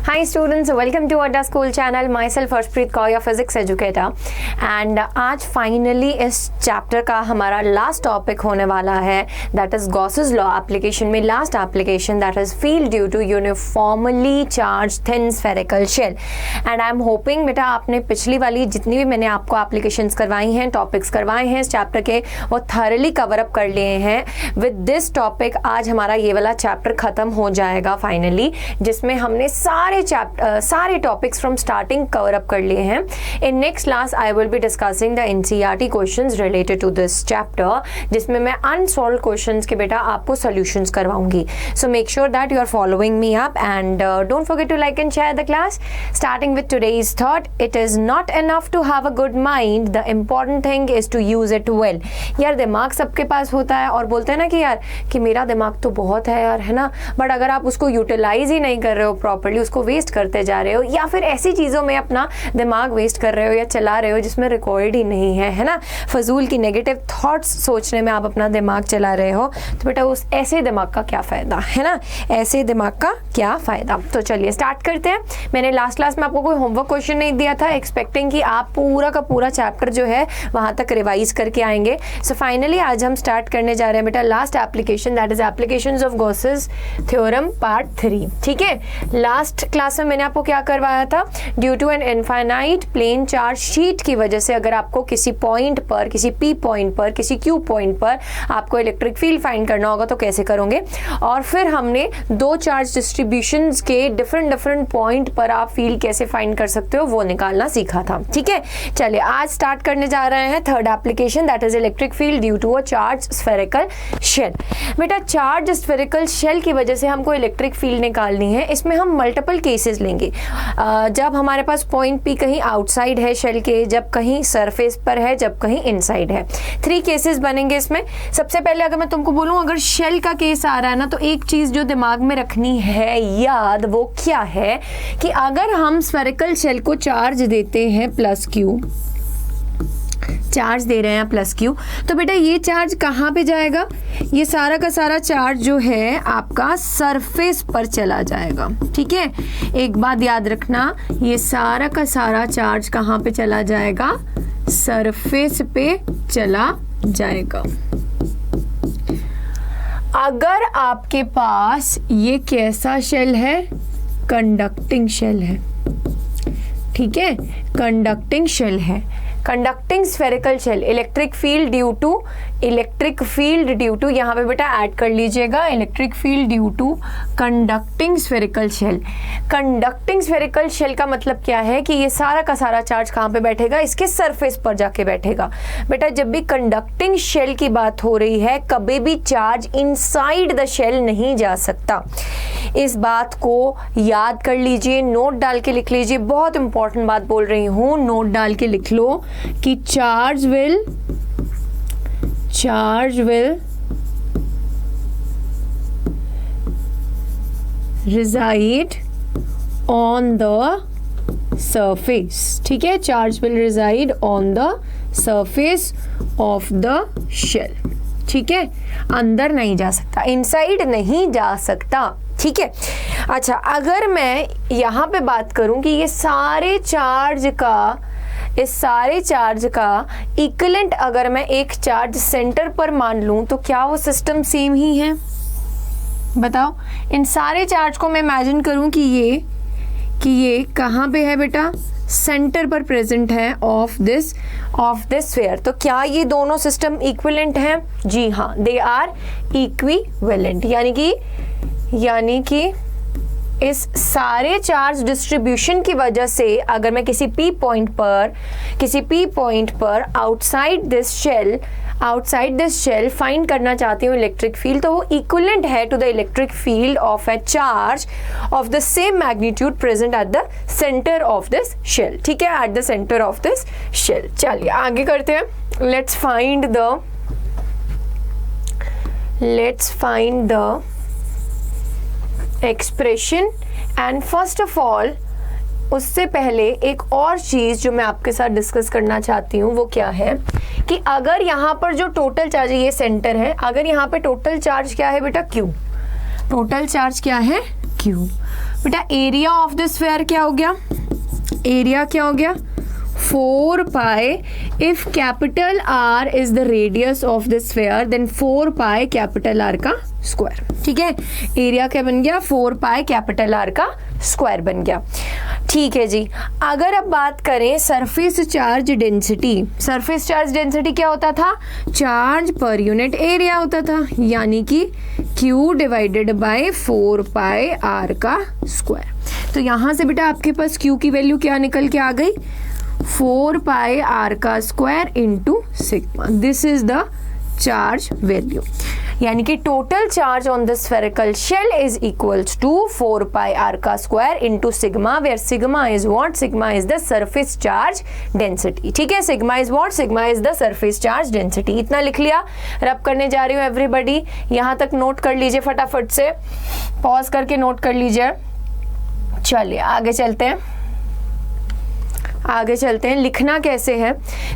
Hi students, welcome to Adda School channel. Myself Harshpreet Kaur, your physics educator. And आज finally इस chapter का हमारा last topic होने वाला है, that is Gauss's law application में last application, that is field due to uniformly charge thin spherical shell. And I am hoping बेटा आपने पिछली वाली जितनी भी मैंने आपको एप्लीकेशंस करवाई हैं, टॉपिक्स करवाए हैं इस चैप्टर के, वो थॉरली कवर अप कर लिए हैं. विद दिस टॉपिक आज हमारा ये वाला चैप्टर खत्म हो जाएगा फाइनली, जिसमें हमने सारे topics from starting cover up कर लिए हैं. In next class I will be discussing the NCERT questions related to this chapter, जिसमें मैं अनसॉल्व क्वेश्चंस के बेटा आपको सॉल्यूशंस करवाऊंगी. So make sure that you are following me up and don't forget to like and share the class. Starting with today's thought, it is not enough to have a good mind, the important thing is to use it well. यार दिमाग सबके पास होता है और बोलते हैं ना कि यार कि मेरा दिमाग तो बहुत है यार, है ना, बट अगर आप उसको यूटिलाइज ही नहीं कर रहे हो प्रॉपर्ली, उसको वेस्ट करते जा रहे हो या फिर ऐसी चीज़ों में अपना दिमाग वेस्ट कर रहे हो या चला रहे हो जिसमें रिकॉर्ड ही नहीं है ना, फजूल की नेगेटिव थॉट्स सोचने में आप अपना दिमाग चला रहे हो, तो बेटा उस ऐसे दिमाग का क्या फ़ायदा, है ना, ऐसे दिमाग का क्या फ़ायदा. तो चलिए स्टार्ट करते हैं. मैंने लास्ट क्लास में आपको कोई होमवर्क क्वेश्चन नहीं दिया था, एक्सपेक्टिंग कि आप पूरा का पूरा चैप्टर जो है वहाँ तक रिवाइज करके आएंगे. सो फाइनली आज हम स्टार्ट करने जा रहे हैं बेटा last application, that is applications of Gauss's theorem part 3. ठीक है, लास्ट क्लास में मैंने आपको क्या करवाया था, due to an infinite plane charge sheet की वजह से अगर आपको किसी पॉइंट पर, किसी पी पॉइंट पर, किसी क्यू पॉइंट पर आपको इलेक्ट्रिक फील्ड फाइंड करना होगा तो कैसे करोगे. और फिर हमने दो चार्ज डिस्ट्रीब्यूशंस के डिफरेंट पॉइंट पर आप फील्ड कैसे फाइंड कर सकते हो वो निकालना सीखा था. ठीक है, चलिए आज स्टार्ट करने जा रहे हैं third application, that is electric field due to a charge spherical shell. बेटा चार्ज स्फेरिकल शेल की वजह से हमको इलेक्ट्रिक फील्ड निकालनी है. इसमें हम मल्टीपल केसेस लेंगे. जब हमारे पास पॉइंट पी कहीं आउटसाइड है शेल के, जब कहीं सरफेस पर है, जब कहीं इनसाइड है. 3 केसेस बनेंगे इसमें. सबसे पहले अगर मैं तुमको बोलूं अगर शेल का केस आ रहा है ना, तो एक चीज जो दिमाग में रखनी है याद, वो क्या है कि अगर हम स्फेरिकल शेल को चार्ज देते हैं प्लस क्यू, चार्ज दे रहे हैं प्लस क्यू, तो बेटा ये चार्ज कहाँ पे जाएगा, ये सारा का सारा चार्ज जो है आपका सरफेस पर चला जाएगा. ठीक है, एक बात याद रखना, ये सारा का सारा चार्ज कहाँ पे चला जाएगा, सरफेस पे चला जाएगा. अगर आपके पास ये कैसा शेल है, कंडक्टिंग शेल है. ठीक है, कंडक्टिंग शेल है, conducting spherical shell, electric field due to यहाँ पे बेटा ऐड कर लीजिएगा, electric field due to conducting spherical shell. Conducting spherical shell का मतलब क्या है कि ये सारा का सारा चार्ज कहाँ पे बैठेगा, इसके सरफेस पर जाके बैठेगा. बेटा जब भी कंडक्टिंग शेल की बात हो रही है, कभी भी चार्ज इनसाइड द शेल नहीं जा सकता. इस बात को याद कर लीजिए, नोट डाल के लिख लीजिए. बहुत इंपॉर्टेंट बात बोल रही हूँ, नोट डाल के लिख लो कि charge will reside on the surface. ठीक है, charge will reside on the surface of the shell. ठीक है, अंदर नहीं जा सकता, इनसाइड नहीं जा सकता. ठीक है, अच्छा अगर मैं यहाँ पे बात करूं कि ये सारे चार्ज का, इस सारे चार्ज का इक्विवेलेंट अगर मैं एक चार्ज सेंटर पर मान लूं, तो क्या वो सिस्टम सेम ही है, बताओ. इन सारे चार्ज को मैं इमेजिन करूं कि ये कहाँ पे है बेटा, सेंटर पर प्रेजेंट है ऑफ दिस स्फीयर. तो क्या ये दोनों सिस्टम इक्विवेलेंट हैं? जी हाँ, दे आर इक्विवेलेंट. यानी कि इस सारे चार्ज डिस्ट्रीब्यूशन की वजह से अगर मैं किसी पी पॉइंट पर आउटसाइड दिस शेल फाइंड करना चाहती हूँ इलेक्ट्रिक फील्ड, तो वो इक्विवेलेंट है to the electric field of a charge of the same magnitude present at the centre of this shell. ठीक है, at the centre of this shell. चलिए आगे करते हैं. Let's find the expression. And first of all उससे पहले एक और चीज़ जो मैं आपके साथ डिस्कस करना चाहती हूँ वो क्या है कि अगर यहाँ पर जो टोटल चार्ज है, ये सेंटर है, अगर यहाँ पे टोटल चार्ज क्या है बेटा, Q. टोटल चार्ज क्या है, Q. बेटा एरिया ऑफ द स्फीयर क्या हो गया, एरिया क्या हो गया 4 pi, if capital R is the radius of the sphere then 4 pi capital R का स्क्वायर। ठीक है, एरिया क्या बन गया 4 पाई कैपिटल आर का स्क्वायर बन गया। ठीक है जी, अगर अब बात करें surface charge density, surface charge density क्या होता था, चार्ज पर यूनिट एरिया होता था, यानी कि Q divided by 4 pi R का स्क्वायर। तो यहां से बेटा आपके पास Q की वैल्यू क्या निकल के आ गई, 4 पाई आर का square into sigma, this is the charge value, यानी कि total charge on the spherical shell is equals to 4 pi R का square into sigma, where sigma is what, sigma is the surface charge density. ठीक है, sigma is what, sigma is the surface charge density. इतना लिख लिया, रब करने जा रही हूँ एवरीबॉडी, यहां तक नोट कर लीजिए फटाफट से, पॉज करके नोट कर लीजिए। चलिए आगे चलते हैं, आगे चलते हैं। लिखना कैसे है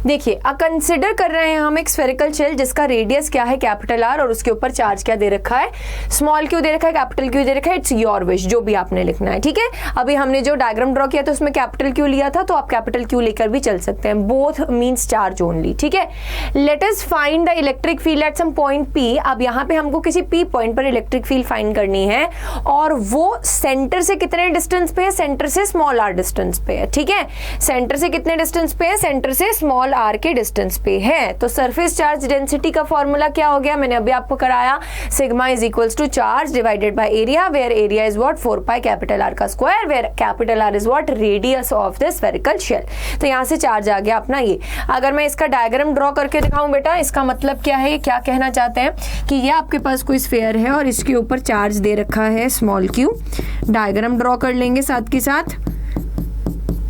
देखिए, कंसिडर कर रहे हैं हम एक स्फेरिकल शेल जिसका रेडियस क्या है कैपिटल आर, और उसके ऊपर चार्ज क्या दे रखा है, स्मॉल क्यू दे रखा है, कैपिटल क्यू दे रखा है, इट्स योर विश, जो भी आपने लिखना है। ठीक है, अभी हमने जो डायग्राम ड्रॉ किया था उसमें कैपिटल क्यू लिया था, तो आप कैपिटल क्यू लेकर भी चल सकते हैं, बोथ मीन्स चार्ज ओनली। ठीक है, let us find the electric field at some point P. अब यहाँ पे हमको किसी पी पॉइंट पर इलेक्ट्रिक फील्ड फाइंड करनी है, और वो सेंटर से कितने डिस्टेंस पे है, सेंटर से स्मॉल आर डिस्टेंस पे है। ठीक है, सेंटर से कितने डिस्टेंस पे है, सेंटर से स्मॉल आर के डिस्टेंस पे है। तो सरफेस चार्ज डेंसिटी का फॉर्मूला क्या हो गया, मैंने अभी आपको कराया, sigma is equals to charge divided by area, where area is what 4 pi capital R का square, where capital R is what radius of the spherical shell. तो यहां से चार्ज आ गया अपना ये। अगर मैं इसका डायग्राम ड्रॉ करके दिखाऊं बेटा, इसका मतलब क्या है, क्या कहना चाहते हैं कि ये आपके पास कोई स्फीयर है और इसके ऊपर चार्ज दे रखा है स्मॉल क्यू। डायग्राम ड्रॉ कर लेंगे साथ के साथ,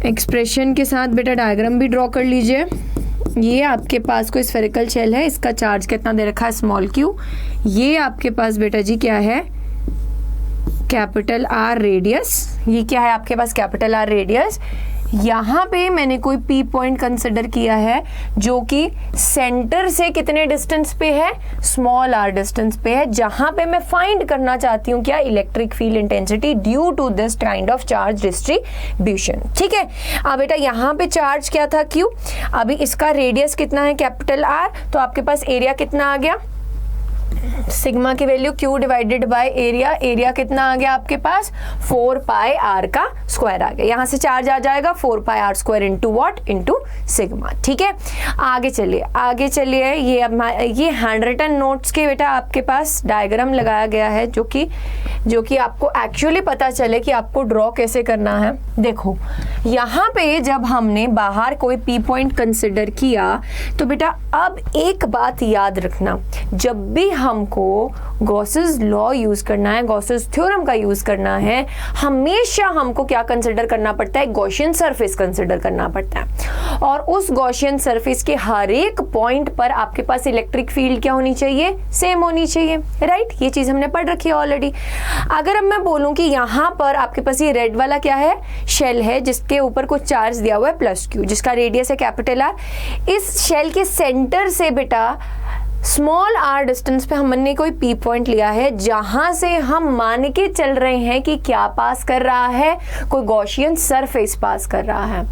एक्सप्रेशन के साथ बेटा डायग्राम भी ड्रॉ कर लीजिए। ये आपके पास कोई स्फेरिकल शेल है, इसका चार्ज कितना दे रखा है स्मॉल क्यू, ये आपके पास बेटा जी क्या है कैपिटल आर रेडियस, ये क्या है आपके पास कैपिटल आर रेडियस। यहाँ पे मैंने कोई पी पॉइंट कंसिडर किया है जो कि सेंटर से कितने डिस्टेंस पे है, स्मॉल आर डिस्टेंस पे है, जहां पे मैं फाइंड करना चाहती हूँ क्या, electric field intensity due to this kind of charge distribution. ठीक है, अब बेटा यहाँ पे चार्ज क्या था क्यू, अभी इसका रेडियस कितना है कैपिटल आर, तो आपके पास एरिया कितना आ गया, सिग्मा की value Q divided by area, area कितना आ गया आपके पास 4 पाई आर का स्क्वायर आ गया, यहां से चार्ज आ जाएगा 4 pi R square into what, into sigma. ठीक है, आगे चलिए, आगे चलिए। ये हैंड रिटन नोट्स के बेटा आपके पास डायग्राम लगाया गया है जो कि आपको एक्चुअली पता चले कि आपको ड्रॉ कैसे करना है। देखो यहाँ पे जब हमने बाहर कोई पी पॉइंट कंसिडर किया, तो बेटा अब एक बात याद रखना, जब भी हमको गॉसेस लॉ यूज करना है, गॉसेस थ्योरम का यूज करना है, हमेशा हमको क्या कंसिडर करना पड़ता है, गॉसियन सरफेस कंसिडर करना पड़ता है। और उस गॉसियन सरफेस के हर एक पॉइंट पर आपके पास इलेक्ट्रिक फील्ड क्या होनी चाहिए, सेम होनी चाहिए, राइट। ये चीज हमने पढ़ रखी है ऑलरेडी। अगर अब मैं बोलूं कि यहां पर आपके पास ये रेड वाला क्या है, शेल है, जिसके ऊपर कुछ चार्ज दिया हुआ है प्लस क्यू, जिसका रेडियस है कैपिटल आर। इस शेल के सेंटर से बेटा स्मॉल आर डिस्टेंस पे हमने कोई पी पॉइंट लिया है, जहां से हम मान के चल रहे हैं कि क्या पास कर रहा है, कोई गॉसियन सरफेस पास कर रहा है।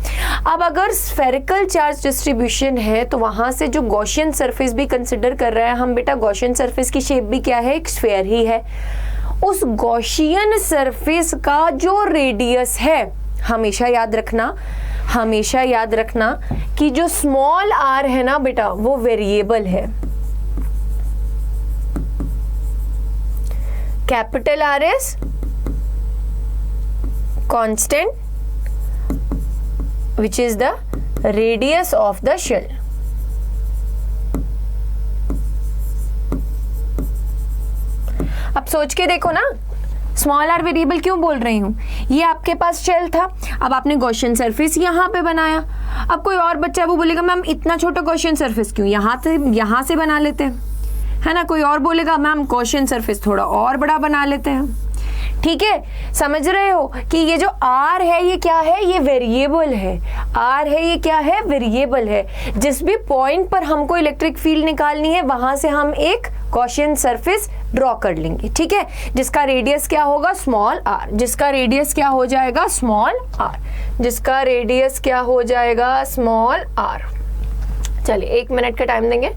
अब अगर स्फेरिकल चार्ज डिस्ट्रीब्यूशन है तो वहां से जो गॉसियन सरफेस भी कंसिडर कर रहे हैं हम बेटा, गॉसियन सरफेस की शेप भी क्या है, एक स्फेयर ही है। उस गॉसियन सरफेस का जो रेडियस है, हमेशा याद रखना, हमेशा याद रखना कि जो स्मॉल आर है ना बेटा, वो वेरिएबल है। Capital R is constant which is the radius of the shell. अब सोच के देखो ना, स्मॉल आर वेरिएबल क्यों बोल रही हूं, ये आपके पास शेल था, अब आपने गॉसियन सरफेस यहां पे बनाया। अब कोई और बच्चा वो बोलेगा मैम इतना छोटा गॉसियन सरफेस क्यों, यहां से बना लेते हैं, है ना। कोई और बोलेगा मैम गॉसियन सरफेस थोड़ा और बड़ा बना लेते हैं। ठीक है, समझ रहे हो कि ये जो r है ये क्या है, ये वेरिएबल है, r है ये क्या है, वेरिएबल है। जिस भी पॉइंट पर हमको इलेक्ट्रिक फील्ड निकालनी है वहां से हम एक गॉसियन सरफेस ड्रॉ कर लेंगे, ठीक है, जिसका रेडियस क्या होगा, स्मॉल r, जिसका रेडियस क्या हो जाएगा, स्मॉल r, जिसका रेडियस क्या हो जाएगा, स्मॉल r। चलिए 1 मिनट का टाइम देंगे।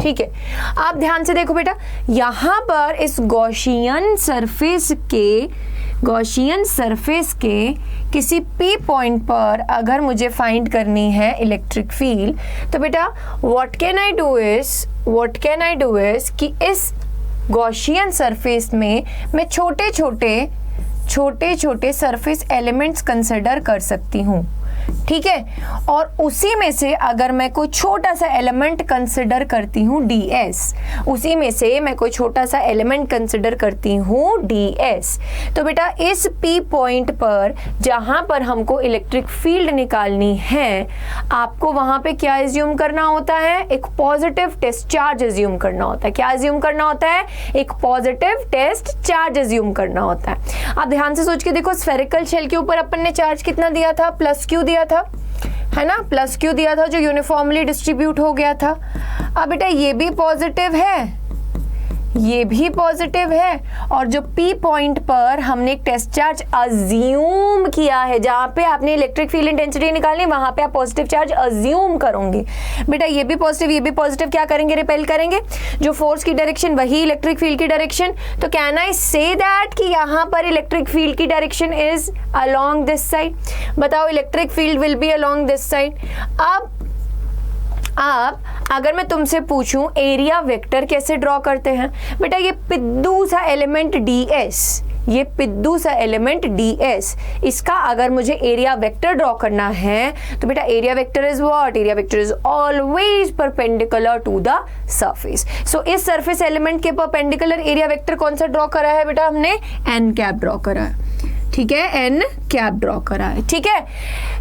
ठीक है, आप ध्यान से देखो बेटा, यहां पर इस गॉसियन सरफेस के किसी P पॉइंट पर अगर मुझे फाइंड करनी है इलेक्ट्रिक फील्ड, तो बेटा what can I do is कि इस गॉसियन सरफेस में मैं छोटे छोटे सरफेस एलिमेंट्स कंसिडर कर सकती हूँ, ठीक है, और उसी में से अगर मैं कोई छोटा सा एलिमेंट कंसिडर करती हूँ ds, उसी में से मैं कोई छोटा सा एलिमेंट कंसिडर करती हूँ ds, तो बेटा इस P पॉइंट पर जहां पर हमको इलेक्ट्रिक फील्ड निकालनी है, आपको वहां पे क्या एज्यूम करना होता है, एक पॉजिटिव टेस्ट चार्ज एज्यूम करना होता है। क्या एज्यूम करना होता है, एक पॉजिटिव टेस्ट चार्ज एज्यूम करना होता है। आप ध्यान से सोच के देखो, स्फेरिकल शेल के ऊपर अपन ने चार्ज कितना दिया था, +q दिया था, है ना, +q दिया था जो यूनिफॉर्मली डिस्ट्रीब्यूट हो गया था। अब बेटा ये भी पॉजिटिव है, ये भी पॉजिटिव है, और जो P पॉइंट पर हमने एक टेस्ट चार्ज अज्यूम किया है, जहां पे आपने इलेक्ट्रिक फील्ड इंटेंसिटी निकालनी, वहां पे आप पॉजिटिव चार्ज अज्यूम करोगे। बेटा ये भी पॉजिटिव, ये भी पॉजिटिव, क्या करेंगे, रिपेल करेंगे। जो फोर्स की डायरेक्शन वही इलेक्ट्रिक फील्ड की डायरेक्शन, तो कैन आई से दैट कि यहां पर इलेक्ट्रिक फील्ड की direction is along this side. बताओ, electric field will be along this side. अब अगर मैं तुमसे पूछूं एरिया वेक्टर कैसे ड्रॉ करते हैं, बेटा ये पिद्दू सा एलिमेंट ds, इसका अगर मुझे एरिया वेक्टर ड्रॉ करना है, तो बेटा area vector is what, area vector is always perpendicular to the surface. So इस सरफेस एलिमेंट के परपेंडिकुलर एरिया वेक्टर कौन सा ड्रॉ करा है बेटा, हमने n कैप ड्रॉ करा है, ठीक है, n कैप ड्रॉ करा है, ठीक है।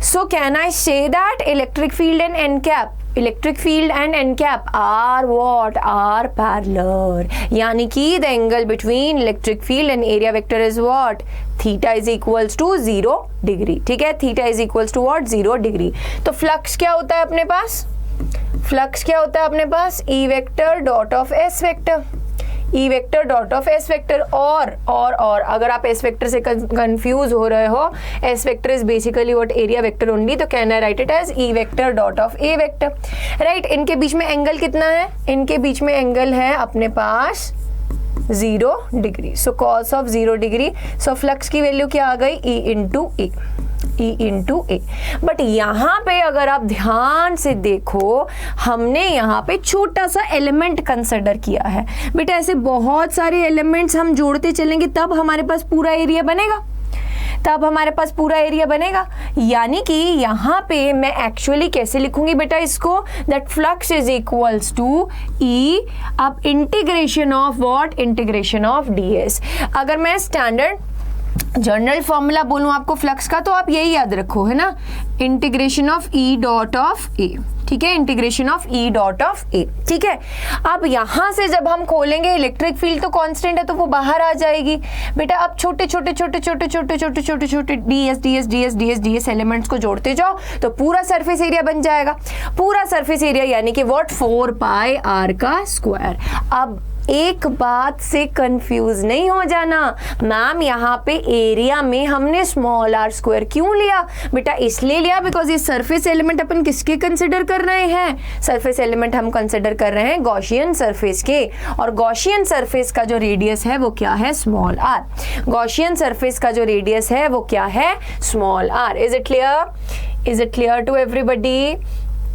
So can I say that electric field and n cap are what, are parallel, यानी कि the angle between electric field and area vector is what, theta is equals to 0 degree, ठीक है, theta is equals to what, 0 degree। तो flux क्या होता है अपने पास, E vector dot of S vector, E vector dot of S vector. और अगर आप S वेक्टर से कंफ्यूज हो रहे हो, S vector is basically what, area vector only, तो can I write it as E vector dot of A vector, right. इनके बीच में एंगल कितना है, इनके बीच में एंगल है अपने पास 0 degree, so cos of 0 degree. So flux की वैल्यू क्या आ गई, E इंटू ए। बट यहाँ पे अगर आप ध्यान से देखो, हमने यहाँ पे छोटा सा एलिमेंट कंसिडर किया है। बेटा ऐसे बहुत सारे एलिमेंट्स हम जोड़ते चलेंगे तब हमारे पास पूरा एरिया बनेगा, यानी कि यहाँ पे मैं एक्चुअली कैसे लिखूंगी बेटा इसको, that flux is equals to E, अब integration of what, integration of ds। अगर मैं स्टैंडर्ड जनरल फॉर्मूला बोलूं आपको फ्लक्स का, तो आप यही याद रखो, है ना, integration of E dot of A, ठीक है, integration of E dot of A, ठीक है। अब यहां से जब हम खोलेंगे इलेक्ट्रिक फील्ड तो कांस्टेंट है, तो वो बाहर आ जाएगी। बेटा अब छोटे ds एलिमेंट्स को जोड़ते जाओ तो पूरा सरफेस एरिया बन जाएगा, पूरा सरफेस एरिया यानी कि व्हाट, 4 पाई r का स्क्वायर। अब एक बात से कंफ्यूज नहीं हो जाना, मैम यहाँ पे एरिया में हमने स्मॉल r स्क्वायर क्यों लिया, बेटा इसलिए लिया बिकॉज ये सरफेस एलिमेंट अपन किसके कंसिडर कर रहे हैं, सरफेस एलिमेंट हम कंसिडर कर रहे हैं गॉसियन सरफेस के, और गॉसियन सरफेस का जो रेडियस है वो क्या है, स्मॉल r। गॉसियन सरफेस का जो रेडियस है वो क्या है, small r। Is it clear to everybody?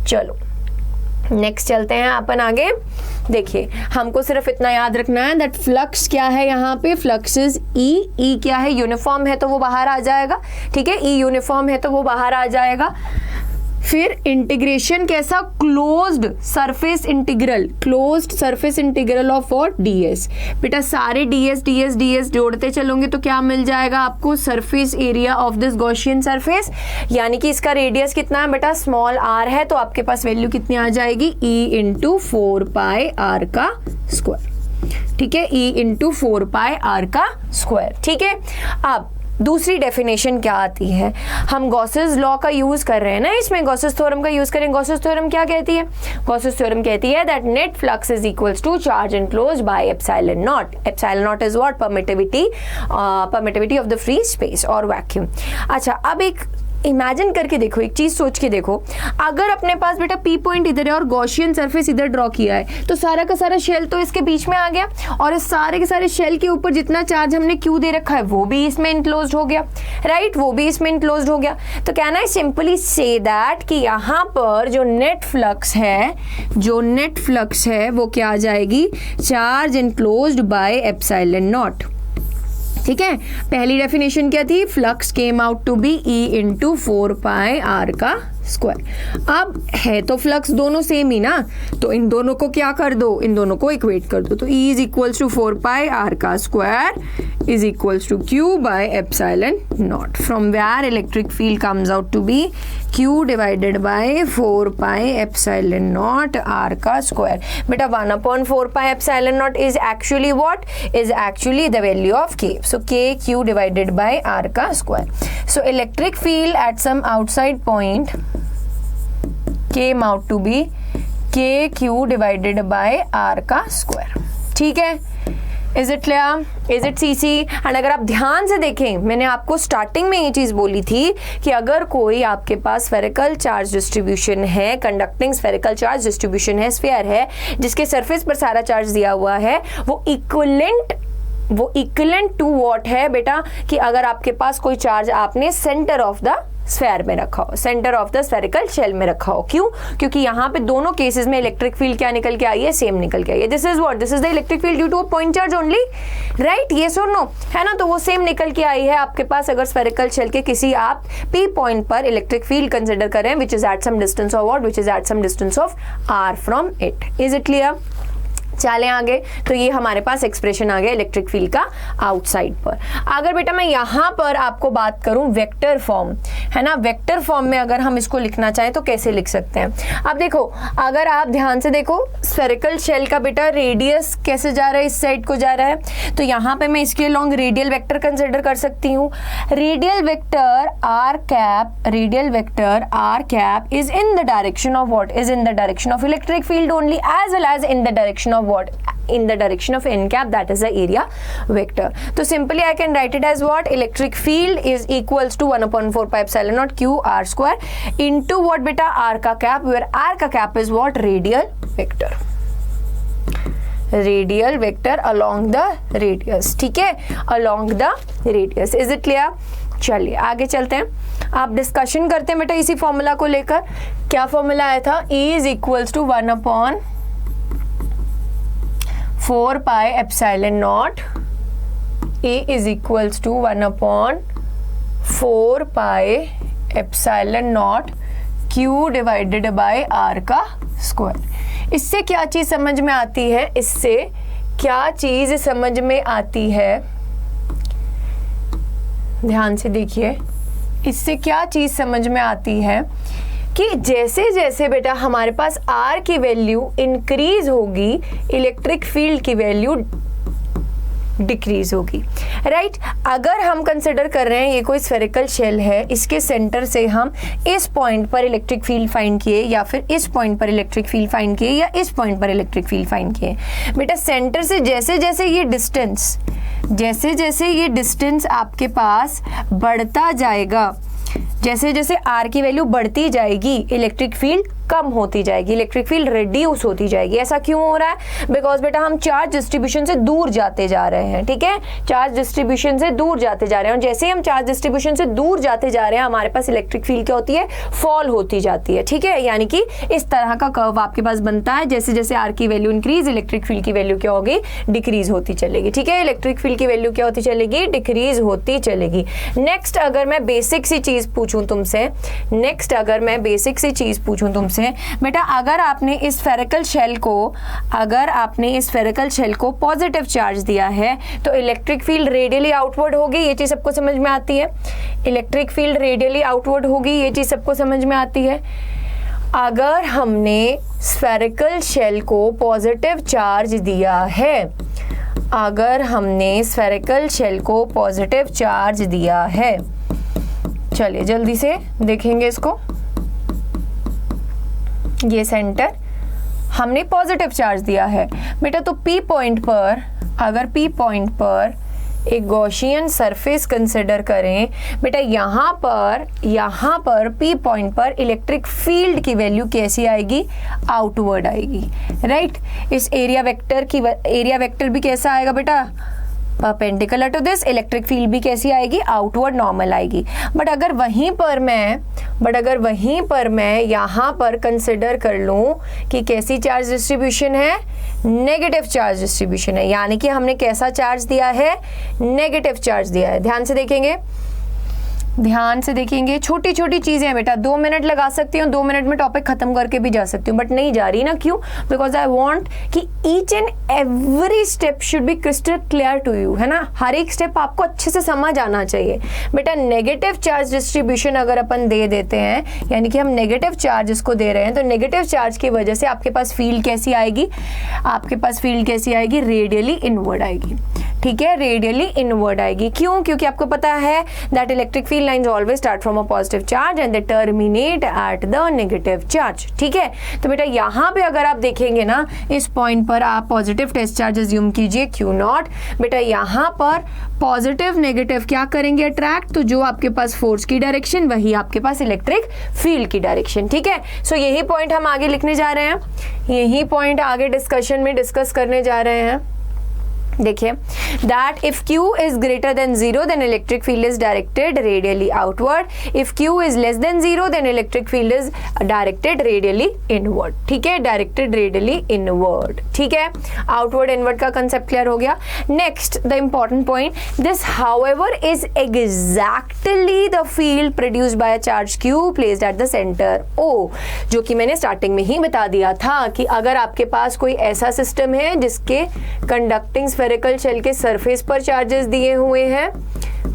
चलो नेक्स्ट चलते हैं अपन आगे। देखिए हमको सिर्फ इतना याद रखना है दैट फ्लक्स क्या है, यहाँ पे फ्लक्स इज ई क्या है, यूनिफॉर्म है तो वो बाहर आ जाएगा, ठीक है, ई यूनिफॉर्म है तो वो बाहर आ जाएगा। फिर इंटीग्रेशन कैसा, closed surface integral of what, ds। बेटा सारे ds जोड़ते चलोगे तो क्या मिल जाएगा आपको, surface area of this Gaussian surface, यानी कि इसका रेडियस कितना है बेटा, स्मॉल r है, तो आपके पास वैल्यू कितनी आ जाएगी, E इंटू 4 पाई r का स्क्वायर। ठीक है, E इंटू 4πr का स्क्वायर। ठीक है, अब दूसरी डेफिनेशन क्या आती है, हम गॉसेस लॉ का यूज कर रहे हैं ना, इसमें गॉसेस थ्योरम का यूज करें। गॉसेस थ्योरम क्या कहती है? गॉसेस थ्योरम कहती है that net flux is equals to charge enclosed by epsilon naught. Epsilon naught is what? Permittivity of the free space और वैक्यूम। अच्छा, अब एक इमेजिन करके देखो, एक चीज सोच के देखो, अगर अपने पास बेटा पी पॉइंट इधर है और गॉसियन सरफेस इधर ड्रॉ किया है, तो सारा का सारा शेल तो इसके बीच में आ गया, और इस सारे के सारे शेल के ऊपर जितना चार्ज हमने क्यू दे रखा है वो भी इसमें इनक्लोज्ड हो गया, राइट, वो भी इसमें इनक्लोज्ड हो गया। तो कैन आई सिंपली से दैट कि यहाँ पर जो नेट फ्लक्स है वो क्या आ जाएगी? Charge enclosed by epsilon naught. ठीक है, पहली डेफिनेशन क्या थी? Flux came out to be E into 4πr का स्क्वायर। अब है तो फ्लक्स दोनों सेम ही ना, तो इन दोनों को क्या कर दो? इन दोनों को इक्वेट कर दो। तो E is equals to 4πr का square is equals to Q by epsilon naught, from where electric field comes out to be Q divided by 4π epsilon naught r का स्क्वायर। बेटा 1/4π epsilon naught is actually what? Is actually the value of K, so K Q divided by r का square. So electric field at some outside point came out to be KQ divided by R का square. ठीक है, is it clear? Is it CC? And अगर आप ध्यान से देखें, मैंने आपको स्टार्टिंग में ये चीज बोली थी कि अगर कोई आपके पास स्फेरिकल चार्ज डिस्ट्रीब्यूशन है, कंडक्टिंग स्फेरिकल चार्ज डिस्ट्रीब्यूशन है, स्फीयर है, जिसके सरफेस पर सारा चार्ज दिया हुआ है, वो इक्विवेलेंट टू व्हाट है बेटा? कि अगर आपके पास कोई चार्ज आपने सेंटर ऑफ द स्फेयर में रखा हो, centre of the spherical shell में रखा हो। क्यों? क्योंकि यहाँ पे दोनों केसेस में इलेक्ट्रिक फील्ड क्या निकल के आई है? सेम निकल के आई है। This is what? This is the electric field due to a point charge only, right? Yes और नो? है ना? तो वो सेम निकल के आई है आपके पास अगर स्फेरिकल शेल के किसी आप पी पॉइंट पर इलेक्ट्रिक फील्ड कंसिडर करें which is at some distance of what? Which is at some distance of r from it. Is it clear? चलें आगे। तो ये हमारे पास एक्सप्रेशन आ गया इलेक्ट्रिक फील्ड का आउटसाइड पर। अगर बेटा मैं यहाँ पर आपको बात करूं वेक्टर फॉर्म, है ना, वेक्टर फॉर्म में अगर हम इसको लिखना चाहें तो कैसे लिख सकते हैं? अब देखो, अगर आप ध्यान से देखो, स्फेरिकल शेल का बेटा रेडियस कैसे जा रहा है? इस साइड को जा रहा है, तो यहाँ पे मैं इसके लॉन्ग रेडियल वेक्टर कंसिडर कर सकती हूँ। Radial vector R cap is in the direction of what? Is in the direction of electric field only, as well as in the direction of what? In the direction of n cap, that is the area vector. So simply I can write it as what? Electric field is equals to 1/4π epsilon naught q r square into what beta? r का cap, where r का cap is what? Radial vector. Radial vector along the radius. ठीक है, along the radius. Is it clear? चलिए आगे चलते हैं। आप discussion करते हैं बेटा इसी फॉर्मूला को लेकर। क्या फॉर्मूला आया था? E is equals to 1/4π epsilon naught, A is equals to 1/4π epsilon naught Q divided by R का स्क्वायर। इससे क्या चीज समझ में आती है? इससे क्या चीज समझ में आती है? ध्यान से देखिए, इससे क्या चीज समझ में आती है कि जैसे जैसे बेटा हमारे पास R की वैल्यू इंक्रीज होगी, इलेक्ट्रिक फील्ड की वैल्यू डिक्रीज होगी, राइट? अगर हम कंसिडर कर रहे हैं ये कोई स्फेरिकल शेल है, इसके सेंटर से हम इस पॉइंट पर इलेक्ट्रिक फील्ड फाइंड किए, या फिर इस पॉइंट पर इलेक्ट्रिक फील्ड फाइंड किए, या इस पॉइंट पर इलेक्ट्रिक फील्ड फाइंड किए, बेटा सेंटर से जैसे जैसे ये डिस्टेंस आपके पास बढ़ता जाएगा, जैसे जैसे R की वैल्यू बढ़ती जाएगी, इलेक्ट्रिक फील्ड कम होती जाएगी, इलेक्ट्रिक फील्ड रिड्यूस होती जाएगी। ऐसा क्यों हो रहा है? बिकॉज बेटा हम चार्ज डिस्ट्रीब्यूशन से दूर जाते जा रहे हैं, ठीक है, चार्ज डिस्ट्रीब्यूशन से दूर जाते जा रहे हैं, और जैसे ही हम चार्ज डिस्ट्रीब्यूशन से दूर जाते जा रहे हैं हमारे पास इलेक्ट्रिक फील्ड क्या होती है? फॉल होती जाती है, ठीक है। यानी कि इस तरह का कर्व आपके पास बनता है, जैसे जैसे R की वैल्यू इंक्रीज, इलेक्ट्रिक फील्ड की वैल्यू क्या होगी? डिक्रीज होती चलेगी, ठीक है। इलेक्ट्रिक फील्ड की वैल्यू क्या होती चलेगी? डिक्रीज होती चलेगी। नेक्स्ट अगर मैं बेसिक सी चीज पूछूं तुमसे, बेटा अगर आपने इस स्फेरिकल शेल को पॉजिटिव चार्ज दिया है तो इलेक्ट्रिक फील्ड रेडियली आउटवर्ड होगी, ये चीज सबको समझ में आती है। इलेक्ट्रिक फील्ड रेडियली आउटवर्ड होगी, ये चीज सबको समझ में आती है। अगर हमने स्फेरिकल शेल को पॉजिटिव चार्ज दिया है अगर हमने स्फेरिकल शेल को पॉजिटिव चार्ज दिया है, चलिए जल्दी से देखेंगे इसको। ये सेंटर हमने पॉजिटिव चार्ज दिया है बेटा, तो पी पॉइंट पर, अगर पी पॉइंट पर एक गॉसियन सरफेस कंसिडर करें बेटा, यहाँ पर पी पॉइंट पर इलेक्ट्रिक फील्ड की वैल्यू कैसी आएगी? आउटवर्ड आएगी, राइट। इस एरिया वेक्टर भी कैसा आएगा बेटा? Perpendicular to this. Electric field भी कैसी आएगी? आउटवर्ड नॉर्मल आएगी। बट अगर वहीं पर मैं यहाँ पर कंसिडर कर लूँ कि कैसी चार्ज डिस्ट्रीब्यूशन है? नेगेटिव चार्ज डिस्ट्रीब्यूशन है, यानी कि हमने कैसा चार्ज दिया है? नेगेटिव चार्ज दिया है। ध्यान से देखेंगे, छोटी छोटी चीजें हैं बेटा, 2 मिनट लगा सकती हूँ, 2 मिनट में टॉपिक खत्म करके भी जा सकती हूँ, बट नहीं जा रही ना। क्यों? बिकॉज आई वॉन्ट कि each and every step should be crystal clear to you, है ना। हर एक स्टेप आपको अच्छे से समझ आना चाहिए बेटा। नेगेटिव चार्ज डिस्ट्रीब्यूशन अगर अपन दे देते हैं, यानी कि हम नेगेटिव चार्ज इसको दे रहे हैं, तो नेगेटिव चार्ज की वजह से आपके पास फील्ड कैसी आएगी? रेडियली इनवर्ड आएगी, ठीक है, रेडियली इनवर्ड आएगी। क्यों? क्योंकि आपको पता है that electric field lines always start from a positive charge and they terminate at the negative charge, ठीक है। तो बेटा यहाँ पे अगर आप देखेंगे ना, इस पॉइंट पर आप पॉजिटिव टेस्ट चार्ज अज्यूम कीजिए Q0। बेटा यहाँ पर पॉजिटिव नेगेटिव क्या करेंगे? अट्रैक्ट। तो जो आपके पास फोर्स की डायरेक्शन, वही आपके पास इलेक्ट्रिक फील्ड की डायरेक्शन, ठीक है। सो यही पॉइंट हम आगे लिखने जा रहे हैं, यही पॉइंट आगे डिस्कशन में डिस्कस करने जा रहे हैं। देखिए, that if Q is greater than 0 then electric field is directed radially outward, if Q is less than 0 then electric field is directed radially inward, ठीक है, directed radially inward, ठीक है। outward inward का concept clear हो गया। next the important point, this however is exactly the field produced by a charge Q placed at the center O, जो कि मैंने स्टार्टिंग में ही बता दिया था कि अगर आपके पास कोई ऐसा सिस्टम है जिसके कंडक्टिंग स्फेरिकल शेल के सरफेस पर चार्जेस दिए हुए हैं,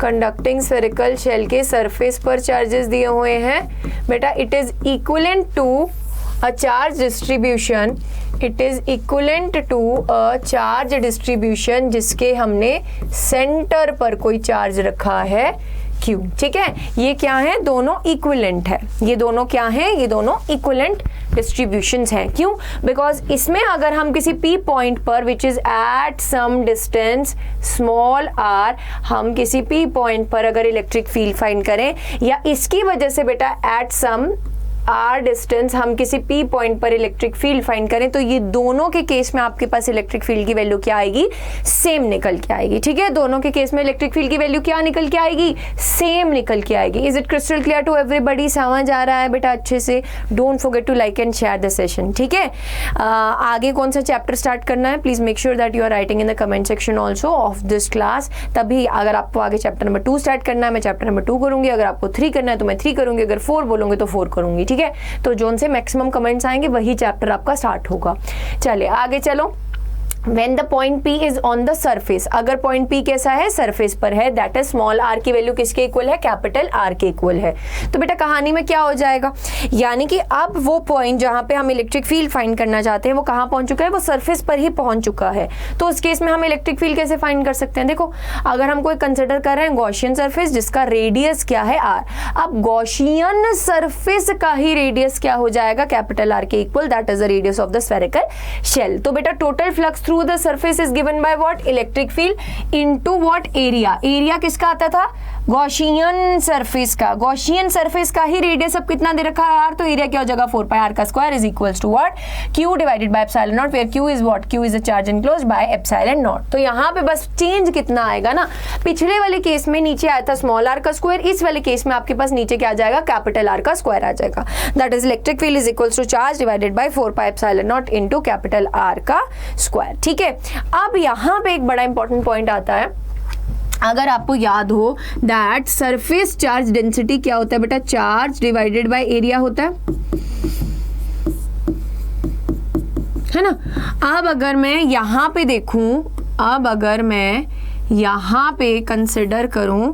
कंडक्टिंग स्फेरिकल शेल के सरफेस पर चार्जेस दिए हुए हैं बेटा, it is equivalent to a charge distribution, it is equivalent to a charge distribution जिसके हमने सेंटर पर कोई चार्ज रखा है Q, ठीक है। ये क्या है? दोनों इक्विवेलेंट है। ये दोनों क्या है? ये दोनों इक्विवेलेंट डिस्ट्रीब्यूशंस हैं। क्यों? बिकॉज इसमें अगर हम किसी P पॉइंट पर which is at some distance small r, हम किसी P पॉइंट पर अगर इलेक्ट्रिक फील्ड फाइंड करें, या इसकी वजह से बेटा एट सम r डिस्टेंस हम किसी P पॉइंट पर इलेक्ट्रिक फील्ड फाइंड करें, तो ये दोनों के केस में आपके पास इलेक्ट्रिक फील्ड की वैल्यू क्या आएगी? सेम निकल के आएगी, ठीक है। दोनों के केस में इलेक्ट्रिक फील्ड की वैल्यू क्या निकल के आएगी? सेम निकल के आएगी। Is it crystal clear to everybody? समझ आ रहा है बेटा अच्छे से? Don't forget to like and share the session, ठीक है। आगे कौन सा चैप्टर स्टार्ट करना है, please make sure that you are writing in the comment section also of this class. तभी अगर आपको आगे चैप्टर नंबर 2 स्टार्ट करना है, मैं चैप्टर नंबर 2 करूंगी, अगर आपको 3 करना है तो मैं 3 करूंगी, अगर 4 बोलोगे तो 4 करूंगी, ठीक है। तो जोन से मैक्सिमम कमेंट्स आएंगे वही चैप्टर आपका स्टार्ट होगा। चलिए आगे चलो। When the point P is on the surface, अगर पॉइंट P कैसा है? सरफेस पर है, दैट इज स्मॉल r की वैल्यू किसके इक्वल है? कैपिटल R के इक्वल है। तो बेटा कहानी में क्या हो जाएगा, यानी कि अब वो पॉइंट जहां पे हम इलेक्ट्रिक फील्ड फाइंड करना चाहते हैं वो कहां पहुंच चुका है? वो सरफेस पर ही पहुंच चुका है। तो उस केस में हम इलेक्ट्रिक फील्ड कैसे फाइंड कर सकते हैं? देखो, अगर हम कोई कंसिडर कर रहे हैं गॉसियन सरफेस जिसका रेडियस क्या है? r, अब गॉसियन सरफेस का ही रेडियस क्या हो जाएगा? कैपिटल R के equal, that is the radius of the spherical shell. तो बेटा total flux through the surface is given by what? Electric field into what? Area. Area किसका आता था? गॉसियन सरफेस का। गॉसियन सरफेस का ही रेडियस अब कितना दे रखा है? r, तो एरिया क्या हो जाएगा? 4 पाई r का square is equals to what? q divided by epsilon naught, where q is what? q is a charge enclosed by epsilon naught. तो यहाँ पे बस चेंज कितना आएगा ना, पिछले वाले केस में नीचे आया था स्मॉल r का स्क्वायर, इस वाले केस में आपके पास नीचे क्या आ जाएगा? कैपिटल R का स्क्वायर आ जाएगा। That is electric field is equals to charge divided by 4 pi epsilon naught into capital R का स्क्वायर, ठीक है। अब यहाँ पे एक बड़ा इंपॉर्टेंट पॉइंट आता है, अगर आपको याद हो दैट सरफेस चार्ज डेंसिटी क्या होता है बेटा? चार्ज डिवाइडेड बाय एरिया होता है ना। अब अगर मैं यहाँ पे देखूं, अब अगर मैं यहाँ पे कंसिडर करूं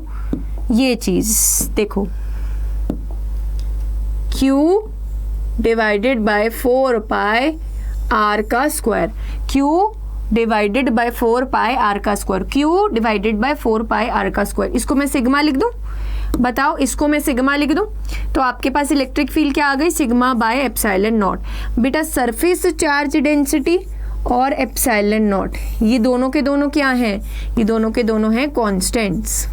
ये चीज, देखो Q divided by 4 pi R का square, Q divided by 4 pi R का square, Q divided by 4 pi R का स्क्वायर। इसको मैं सिग्मा लिख दूं, बताओ इसको मैं सिग्मा लिख दूं, तो आपके पास इलेक्ट्रिक फील्ड क्या आ गई, सिग्मा बाय एप्सिलॉन नॉट। बेटा सरफेस चार्ज डेंसिटी और एप्सिलॉन नॉट, ये दोनों के दोनों क्या हैं, ये दोनों के दोनों हैं कांस्टेंट्स।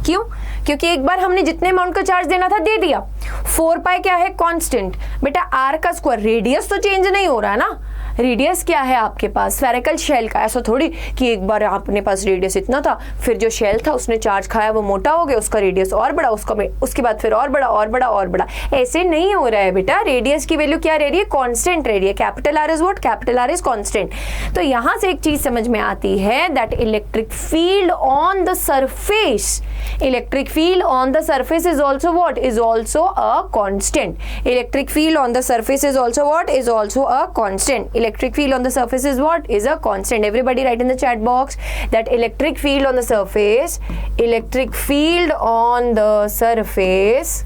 क्यों? क्योंकि एक बार हमने जितने अमाउंट का चार्ज देना था दे दिया। 4 पाई क्या है, कांस्टेंट। बेटा आर का स्क्वायर, रेडियस तो चेंज नहीं हो रहा है ना, रेडियस क्या है आपके पास, स्फेरिकल शेल का। ऐसा थोड़ी कि एक बार अपने पास रेडियस इतना था, फिर जो शेल था उसने चार्ज खाया, वो मोटा हो गया, उसका रेडियस और बड़ा, उसके बाद फिर और बड़ा और बड़ा और बड़ा, ऐसे नहीं हो रहा है बेटा। रेडियस की वैल्यू क्या रह रही है, कांस्टेंट रह रही है। Capital R is what, capital R is constant. तो यहां से एक चीज समझ में आती है that electric field on the surface, electric field on the surface is also what, is also a constant. Electric field on the surface is also what, is also a constant. Electric field on the surface is what, is a constant. Everybody write in the chat box that electric field on the surface, electric field on the surface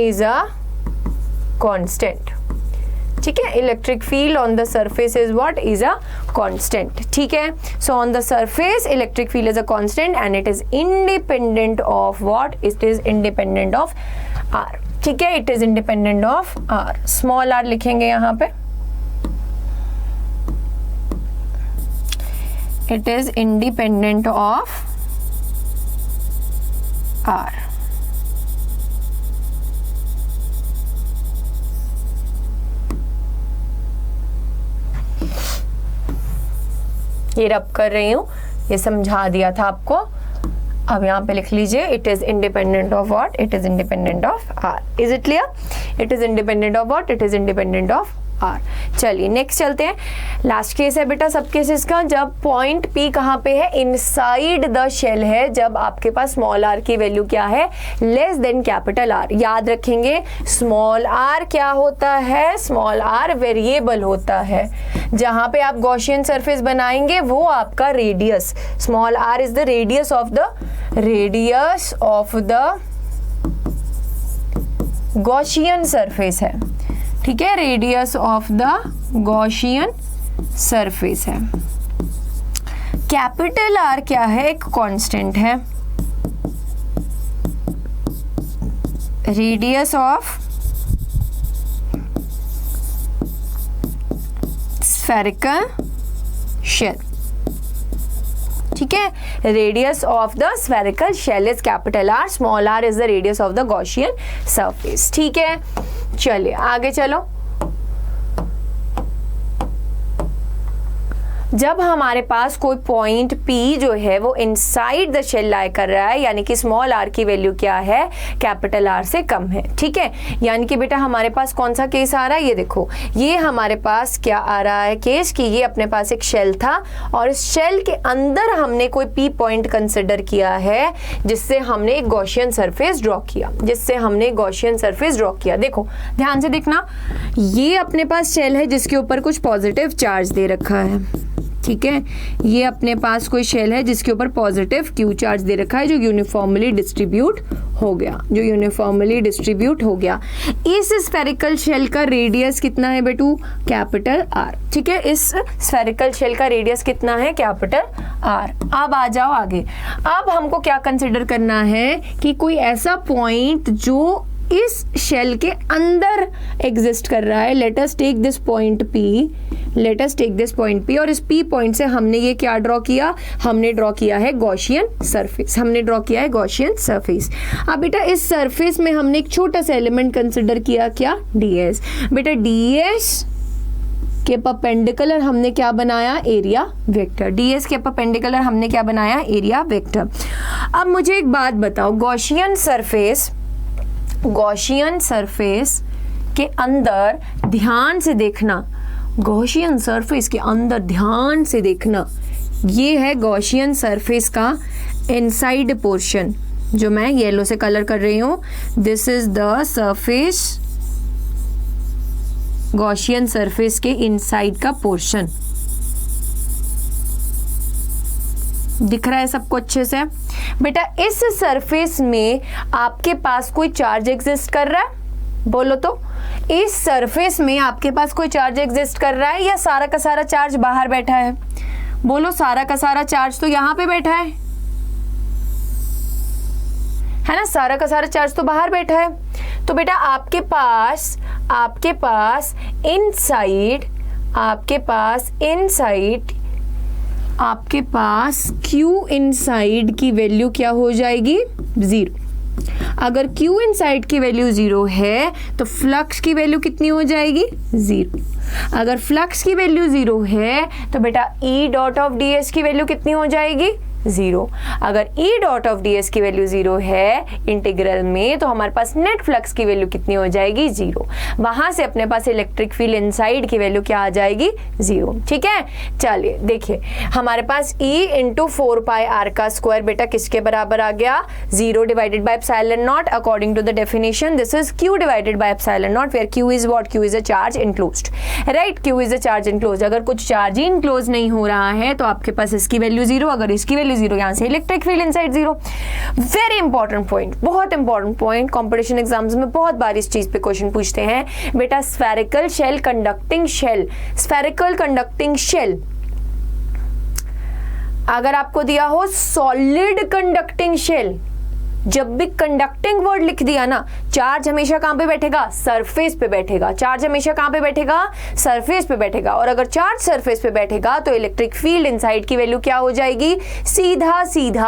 is a constant. ठीक है, electric field on the surface is what, is a constant. ठीक है, so on the surface electric field is a constant and it is independent of what, it is independent of R. ठीक है, it is independent of R. Small R लिखेंगे यहाँ पे, it is independent of R. ये रब कर रही हूं, ये समझा दिया था आपको। अब यहाँ पे लिख लीजिए, it is independent of what, it is independent of R. Is it clear? It is independent of what, it is independent of R. चलिए नेक्स्ट चलते हैं। लास्ट केस है बेटा सब केसेस का, जब पॉइंट पी कहाँ पे है, इनसाइड द शेल है, जब आपके पास स्मॉल आर की वैल्यू क्या है, लेस देन कैपिटल आर। याद रखेंगे स्मॉल आर क्या होता है, स्मॉल आर वेरिएबल होता है। जहां पे आप गॉसियन सरफेस बनाएंगे वो आपका radius, small R is the radius of the Gaussian surface है। ठीक है, radius of the Gaussian surface है। कैपिटल आर क्या है, एक कांस्टेंट है। Radius of spherical shell. ठीक है, radius of the spherical shell is capital R, small R is the radius of the Gaussian surface. ठीक है, चलिए आगे चलो। जब हमारे पास कोई पॉइंट P जो है वो इनसाइड द शेल लाई कर रहा है, यानी कि स्मॉल r की वैल्यू क्या है, कैपिटल R से कम है। ठीक है, यानी कि बेटा हमारे पास कौन सा केस आ रहा है, ये देखो, ये हमारे पास क्या आ रहा है केस कि ये अपने पास एक शेल था और इस शेल के अंदर हमने कोई P पॉइंट कंसिडर किया है जिससे हमने एक गॉसियन सरफेस ड्रॉ किया, देखो ध्यान से देखना, ये अपने पास शेल है जिसके ऊपर कुछ पॉजिटिव चार्ज दे रखा है। ठीक है, ये अपने पास कोई शेल है जिसके ऊपर पॉजिटिव Q चार्ज दे रखा है जो यूनिफॉर्मली डिस्ट्रीब्यूट हो गया, इस स्फेरिकल शेल का रेडियस कितना है बेटू, कैपिटल R। ठीक है, इस स्फेरिकल शेल का रेडियस कितना है, कैपिटल R। अब आ जाओ आगे। अब हमको क्या कंसिडर करना है कि कोई ऐसा पॉइंट जो इस शेल के अंदर एग्जिस्ट कर रहा है। Let us take this point P, और इस P पॉइंट से हमने ये क्या ड्रॉ किया, हमने ड्रॉ किया है गॉसियन सरफेस। अब बेटा इस सरफेस में हमने एक छोटा सा एलिमेंट कंसिडर किया, क्या, ds। बेटा ds के परपेंडिकुलर हमने क्या बनाया, एरिया वेक्टर। ds के परपेंडिकुलर हमने क्या बनाया, एरिया वेक्टर। अब मुझे एक बात बताओ, गॉसियन सरफेस के अंदर ध्यान से देखना, गॉसियन सरफेस के अंदर ध्यान से देखना, ये है गॉसियन सरफेस का इनसाइड पोर्शन जो मैं येलो से कलर कर रही हूं। This is the surface, Gaussian surface के इनसाइड का पोर्शन दिख रहा है सबको अच्छे से। बेटा इस सरफेस में आपके पास कोई चार्ज एग्जिस्ट कर रहा है, बोलो तो। इस सरफेस में आपके पास कोई चार्ज एग्जिस्ट कर रहा है या सारा का सारा चार्ज बाहर बैठा है? बोलो, सारा का सारा चार्ज तो यहाँ पे बैठा है ना, सारा का सारा चार्ज तो बाहर बैठा है। तो बेटा आपके पास इनसाइड Q इनसाइड की वैल्यू क्या हो जाएगी? 0। अगर Q इनसाइड की वैल्यू 0 है तो फ्लक्स की वैल्यू कितनी हो जाएगी? 0। अगर फ्लक्स की वैल्यू 0 है तो बेटा E डॉट ऑफ ds की वैल्यू कितनी हो जाएगी? 0। अगर E डॉट ऑफ ds की वैल्यू 0 है इंटीग्रल में तो हमारे पास नेट फ्लक्स की वैल्यू कितनी हो जाएगी? 0। वहां से अपने पास इलेक्ट्रिक फील्ड इनसाइड की वैल्यू क्या आ जाएगी? 0। ठीक है, चलिए देखिए हमारे पास E इंटू 4 पाई आर का स्क्वायर बेटा किसके बराबर आ गया? 0 divided by epsilon not. According to the definition this is Q divided by epsilon naught, where Q is what? Q is a charge enclosed, right? Q is a charge enclosed. अगर कुछ charge ही enclose नहीं हो रहा है तो आपके पास इसकी value 0, अगर इसकी वैल्यू 0, यहां से electric field inside 0। Very important point, बहुत इंपॉर्टेंट पॉइंट। कंपटीशन एग्जाम्स में बहुत बार इस चीज पे क्वेश्चन पूछते हैं बेटा। Spherical shell conducting shell, spherical conducting shell, अगर आपको दिया हो सॉलिड कंडक्टिंग शेल, जब भी कंडक्टिंग वर्ड लिख दिया ना, चार्ज हमेशा कहां पे बैठेगा? सरफेस पे बैठेगा। चार्ज हमेशा कहां पे बैठेगा? सरफेस पे बैठेगा। और अगर चार्ज सरफेस पे बैठेगा तो इलेक्ट्रिक फील्ड इनसाइड की वैल्यू क्या हो जाएगी? सीधा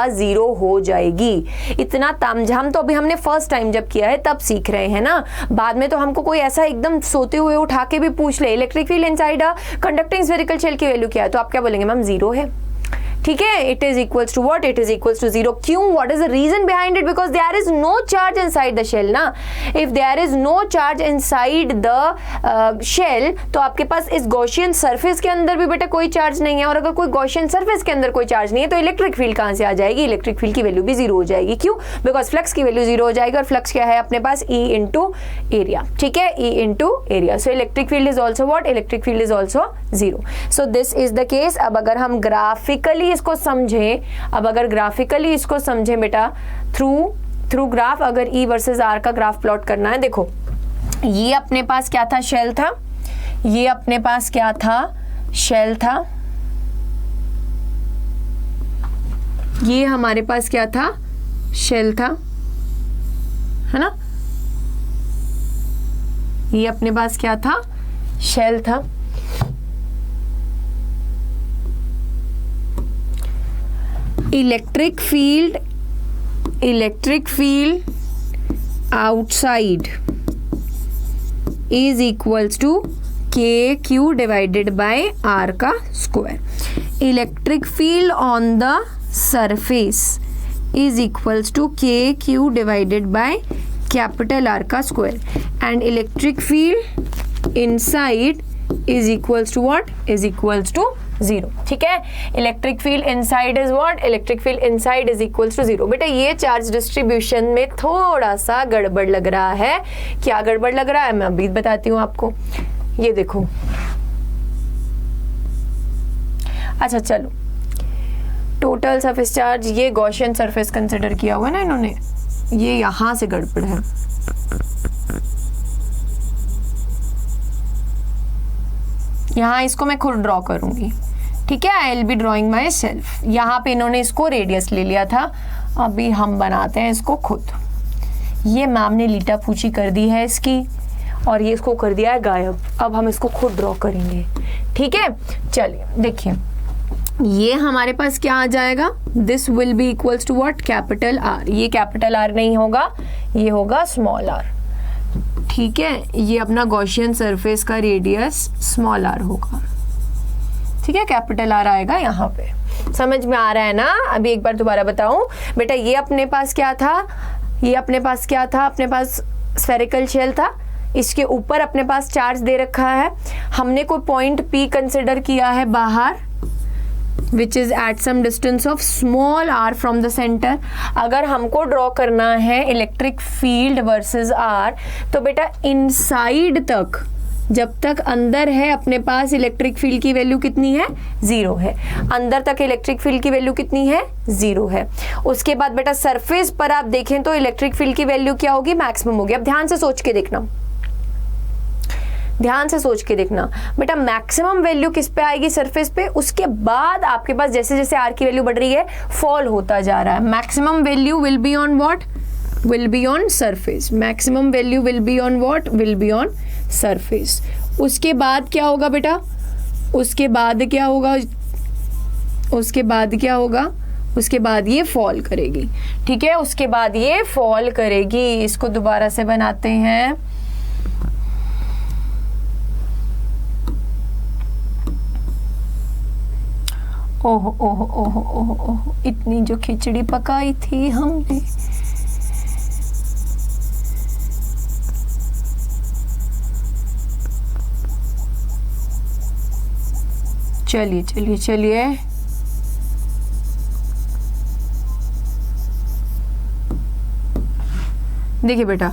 0 हो जाएगी। इतना तामझाम तो अभी हमने फर्स्ट टाइम जब किया है तब सीख रहे हैं ना, बाद में तो हमको कोई ऐसा एकदम सोते हुए उठा के भी पूछ ले electric field inside conducting spherical shell की वैल्यू क्या है, तो आप क्या बोलेंगे? मैम 0 है। ठीक है, it is equals to what? It is equals to 0। क्यों? What is the reason behind it? Because there is no charge inside the shell ना। If there is no charge inside the shell तो आपके पास इस Gaussian surface के अंदर भी बेटा कोई चार्ज नहीं है, और अगर कोई गॉसियन सरफेस के अंदर कोई चार्ज नहीं है तो इलेक्ट्रिक फील्ड कहां से आ जाएगी? इलेक्ट्रिक फील्ड की वैल्यू भी 0 हो जाएगी। क्यों? बिकॉज फ्लक्स की वैल्यू 0 हो जाएगी, और फ्लक्स क्या है अपने पास? E into area. ठीक है, E into area. So electric field is also what? Electric field is also 0। So this is the case. अब अगर हम ग्राफिकली इसको समझें, बेटा थ्रू ग्राफ, अगर E वर्सेस R का ग्राफ प्लॉट करना है, देखो ये अपने पास क्या था? शेल था। ये अपने पास क्या था? शेल था। ये हमारे पास क्या था? शेल था, है ना? ये अपने पास क्या था? शेल था। Electric field outside is equals to KQ divided by R का square. Electric field on the surface is equals to KQ divided by capital R का square, and electric field inside is equals to what? Is equals to 0। ठीक है, electric field inside is what? Electric field inside is equals to 0। बेटा ये charge distribution में थोड़ा सा गड़बड़ लग रहा है। क्या गड़बड़ लग रहा है मैं अभी बताती हूँ आपको। ये देखो, अच्छा चलो, टोटल सरफेस चार्ज, ये गॉसियन सरफेस कंसिडर किया हुआ है ना इन्होंने, ये यहां से गड़बड़ है। यहाँ इसको मैं खुद ड्रॉ करूंगी। ठीक है, आई will B drawing my self. यहाँ पे इन्होंने इसको रेडियस ले लिया था, अभी हम बनाते हैं इसको खुद। ये मैम ने लीटा पूछी कर दी है इसकी, और ये इसको कर दिया है गायब। अब हम इसको खुद ड्रॉ करेंगे। ठीक है, चलिए देखिए, ये हमारे पास क्या आ जाएगा? This will be equals to what? Capital R। ये कैपिटल R नहीं होगा, ये होगा स्मॉल r। ठीक है, ये अपना गॉसियन सरफेस का रेडियस स्मॉल r होगा। ठीक है, कैपिटल R आएगा यहाँ पे। समझ में आ रहा है ना? अभी एक बार दोबारा बताऊं बेटा, ये अपने पास क्या था? ये अपने पास क्या था? अपने पास स्फेरिकल शेल था। इसके ऊपर अपने पास चार्ज दे रखा है। हमने कोई पॉइंट P कंसिडर किया है बाहर, which is at some distance of small r from the center। अगर हमको ड्रॉ करना है इलेक्ट्रिक फील्ड वर्सेस R, तो बेटा इनसाइड तक, जब तक अंदर है अपने पास इलेक्ट्रिक फील्ड की वैल्यू कितनी है? 0 है। अंदर तक इलेक्ट्रिक फील्ड की वैल्यू कितनी है? 0 है। उसके बाद बेटा सरफेस पर आप देखें तो इलेक्ट्रिक फील्ड की वैल्यू क्या होगी? मैक्सिमम होगी। अब ध्यान से सोच के देखना, ध्यान से सोच के देखना बेटा, मैक्सिमम वैल्यू किस पे आएगी, सरफेस पे, उसके बाद आपके पास जैसे जैसे आर की वैल्यू बढ़ रही है फॉल होता जा रहा है। Maximum value will be on what, will be on surface, maximum value will be on what, will be on surface. उसके बाद क्या होगा बेटा, उसके बाद क्या होगा, उसके बाद क्या होगा, उसके बाद ये फॉल करेगी, ठीक है, उसके बाद ये फॉल करेगी। इसको दोबारा से बनाते हैं। ओह ओह ओह ओह ओह, इतनी जो खिचड़ी पकाई थी हमने। चलिए चलिए चलिए, देखिए बेटा,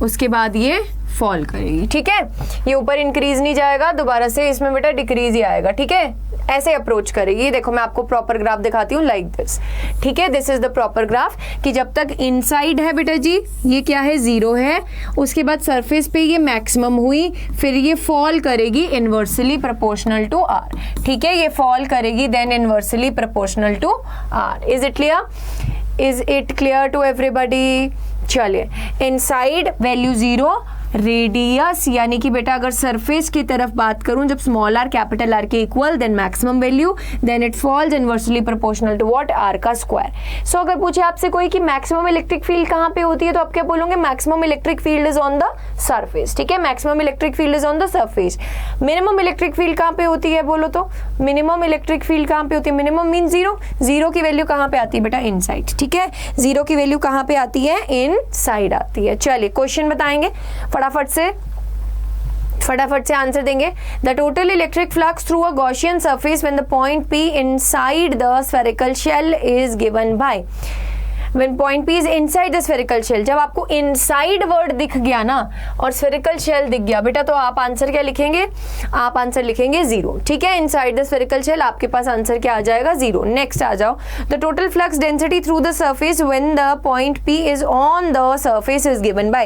उसके बाद ये फॉल करेगी, ठीक है, ये ऊपर इंक्रीज नहीं जाएगा, दोबारा से इसमें बेटा डिक्रीज ही आएगा, ठीक है, ऐसे अप्रोच करेगी। देखो मैं आपको प्रॉपर ग्राफ दिखाती हूँ लाइक दिस, ठीक है, this is the proper graph कि जब तक इनसाइड है बेटा जी ये क्या है, 0 है, उसके बाद सरफेस पे ये मैक्सिमम हुई, फिर ये फॉल करेगी इनवर्सली प्रोपोर्शनल टू आर, ठीक है, ये फॉल करेगी then inversely proportional to R. Is it clear, is it clear to everybody? चलिए, इनसाइड वैल्यू 0, रेडियस यानी कि बेटा अगर सरफेस की तरफ बात करूं, जब स्मॉल आर कैपिटल आर के equal, then maximum value, then it falls inversely proportional to what, R का स्क्वायर। सो अगर पूछे आपसे कोई कि मैक्सिमम इलेक्ट्रिक फील्ड कहां पे होती है, तो आप क्या बोलोगे, maximum electric field is on the surface, ठीक है, maximum electric field is on the surface. Minimum electric field कहां पे होती है बोलो तो, मिनिमम इलेक्ट्रिक फील्ड कहां पे होती है, मिनिमम मीन 0, 0 की वैल्यू कहां पे आती है बेटा, इनसाइड, ठीक है, 0 की वैल्यू कहां पे आती है, इनसाइड आती है। चलिए क्वेश्चन बताएंगे फटाफट से आंसर देंगे। The total electric flux through a Gaussian surface when the point P inside the spherical shell is given by, When point P is inside the spherical shell, जब आपको inside वर्ड दिख गया ना और spherical shell दिख गया बेटा, तो आप आंसर क्या लिखेंगे, आप आंसर लिखेंगे 0, ठीक है, inside the spherical shell आपके पास आंसर क्या आ जाएगा, 0। नेक्स्ट आ जाओ, the total flux density through the surface when the point P is on the surface is given by,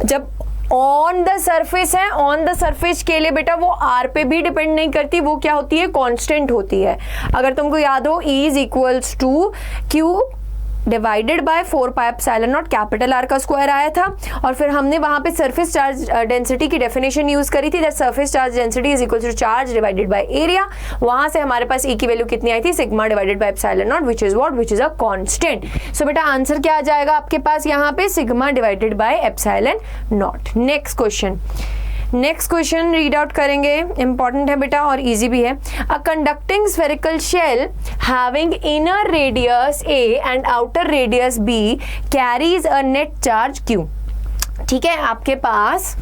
जब ऑन द सरफेस है, ऑन द सरफेस के लिए बेटा वो आर पे भी डिपेंड नहीं करती, वो क्या होती है, कांस्टेंट होती है। अगर तुमको याद हो, E is equals to Q divided by 4 pi epsilon naught, capital R का स्क्वायर आया था, और फिर हमने वहां पे सरफेस चार्ज डेंसिटी की डेफिनेशन यूज करी थी, that surface charge density is equal to charge divided by area. वहां से हमारे पास ई की वैल्यू कितनी आई थी, sigma divided by epsilon naught, which is what, which is a constant. So बेटा आंसर क्या आ जाएगा आपके पास यहाँ पे, sigma divided by epsilon naught. Next question read out करेंगे, इंपॉर्टेंट है बेटा और इजी भी है। A conducting spherical shell having inner radius A and outer radius B carries a net charge Q, ठीक है, आपके पास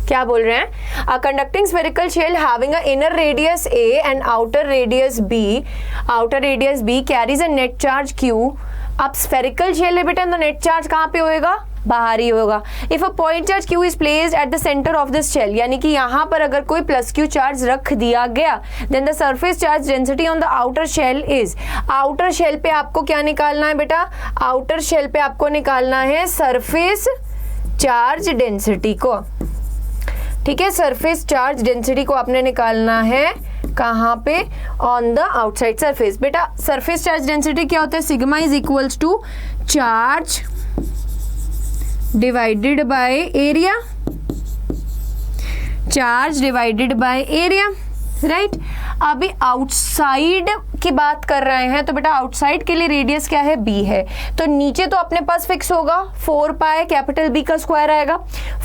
क्या बोल रहे हैं, a conducting spherical shell having a inner radius A and outer radius B carries a net charge Q। अब spherical shell है बेटा, तो नेट चार्ज कहाँ पे होएगा, बाहर ही होगा। If a point charge Q is placed at the centre of this shell, यानी कि यहाँ पर अगर कोई प्लस Q चार्ज रख दिया गया, then the surface charge density on the outer shell is, outer shell पे आपको क्या निकालना है बेटा, आउटर शेल पे आपको निकालना है सरफेस चार्ज डेंसिटी को, ठीक है, सरफेस चार्ज डेंसिटी को आपने निकालना है कहाँ पे, ऑन द आउटसाइड सरफेस। बेटा सरफेस चार्ज डेंसिटी क्या होता है, sigma is equals to charge divided by area, charge divided by area, right. अभी आउटसाइड की बात कर रहे हैं, तो बेटा आउटसाइड के लिए रेडियस क्या है, B है, तो नीचे तो अपने पास फिक्स होगा 4 पाई कैपिटल B का स्क्वायर आएगा,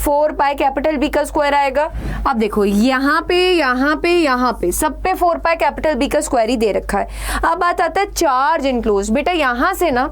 4 पाई कैपिटल B का स्क्वायर आएगा। अब देखो यहाँ पे सब पे 4 पाई कैपिटल B का स्क्वायर ही दे रखा है। अब बात आता है चार्ज इनक्लोज, बेटा यहाँ से ना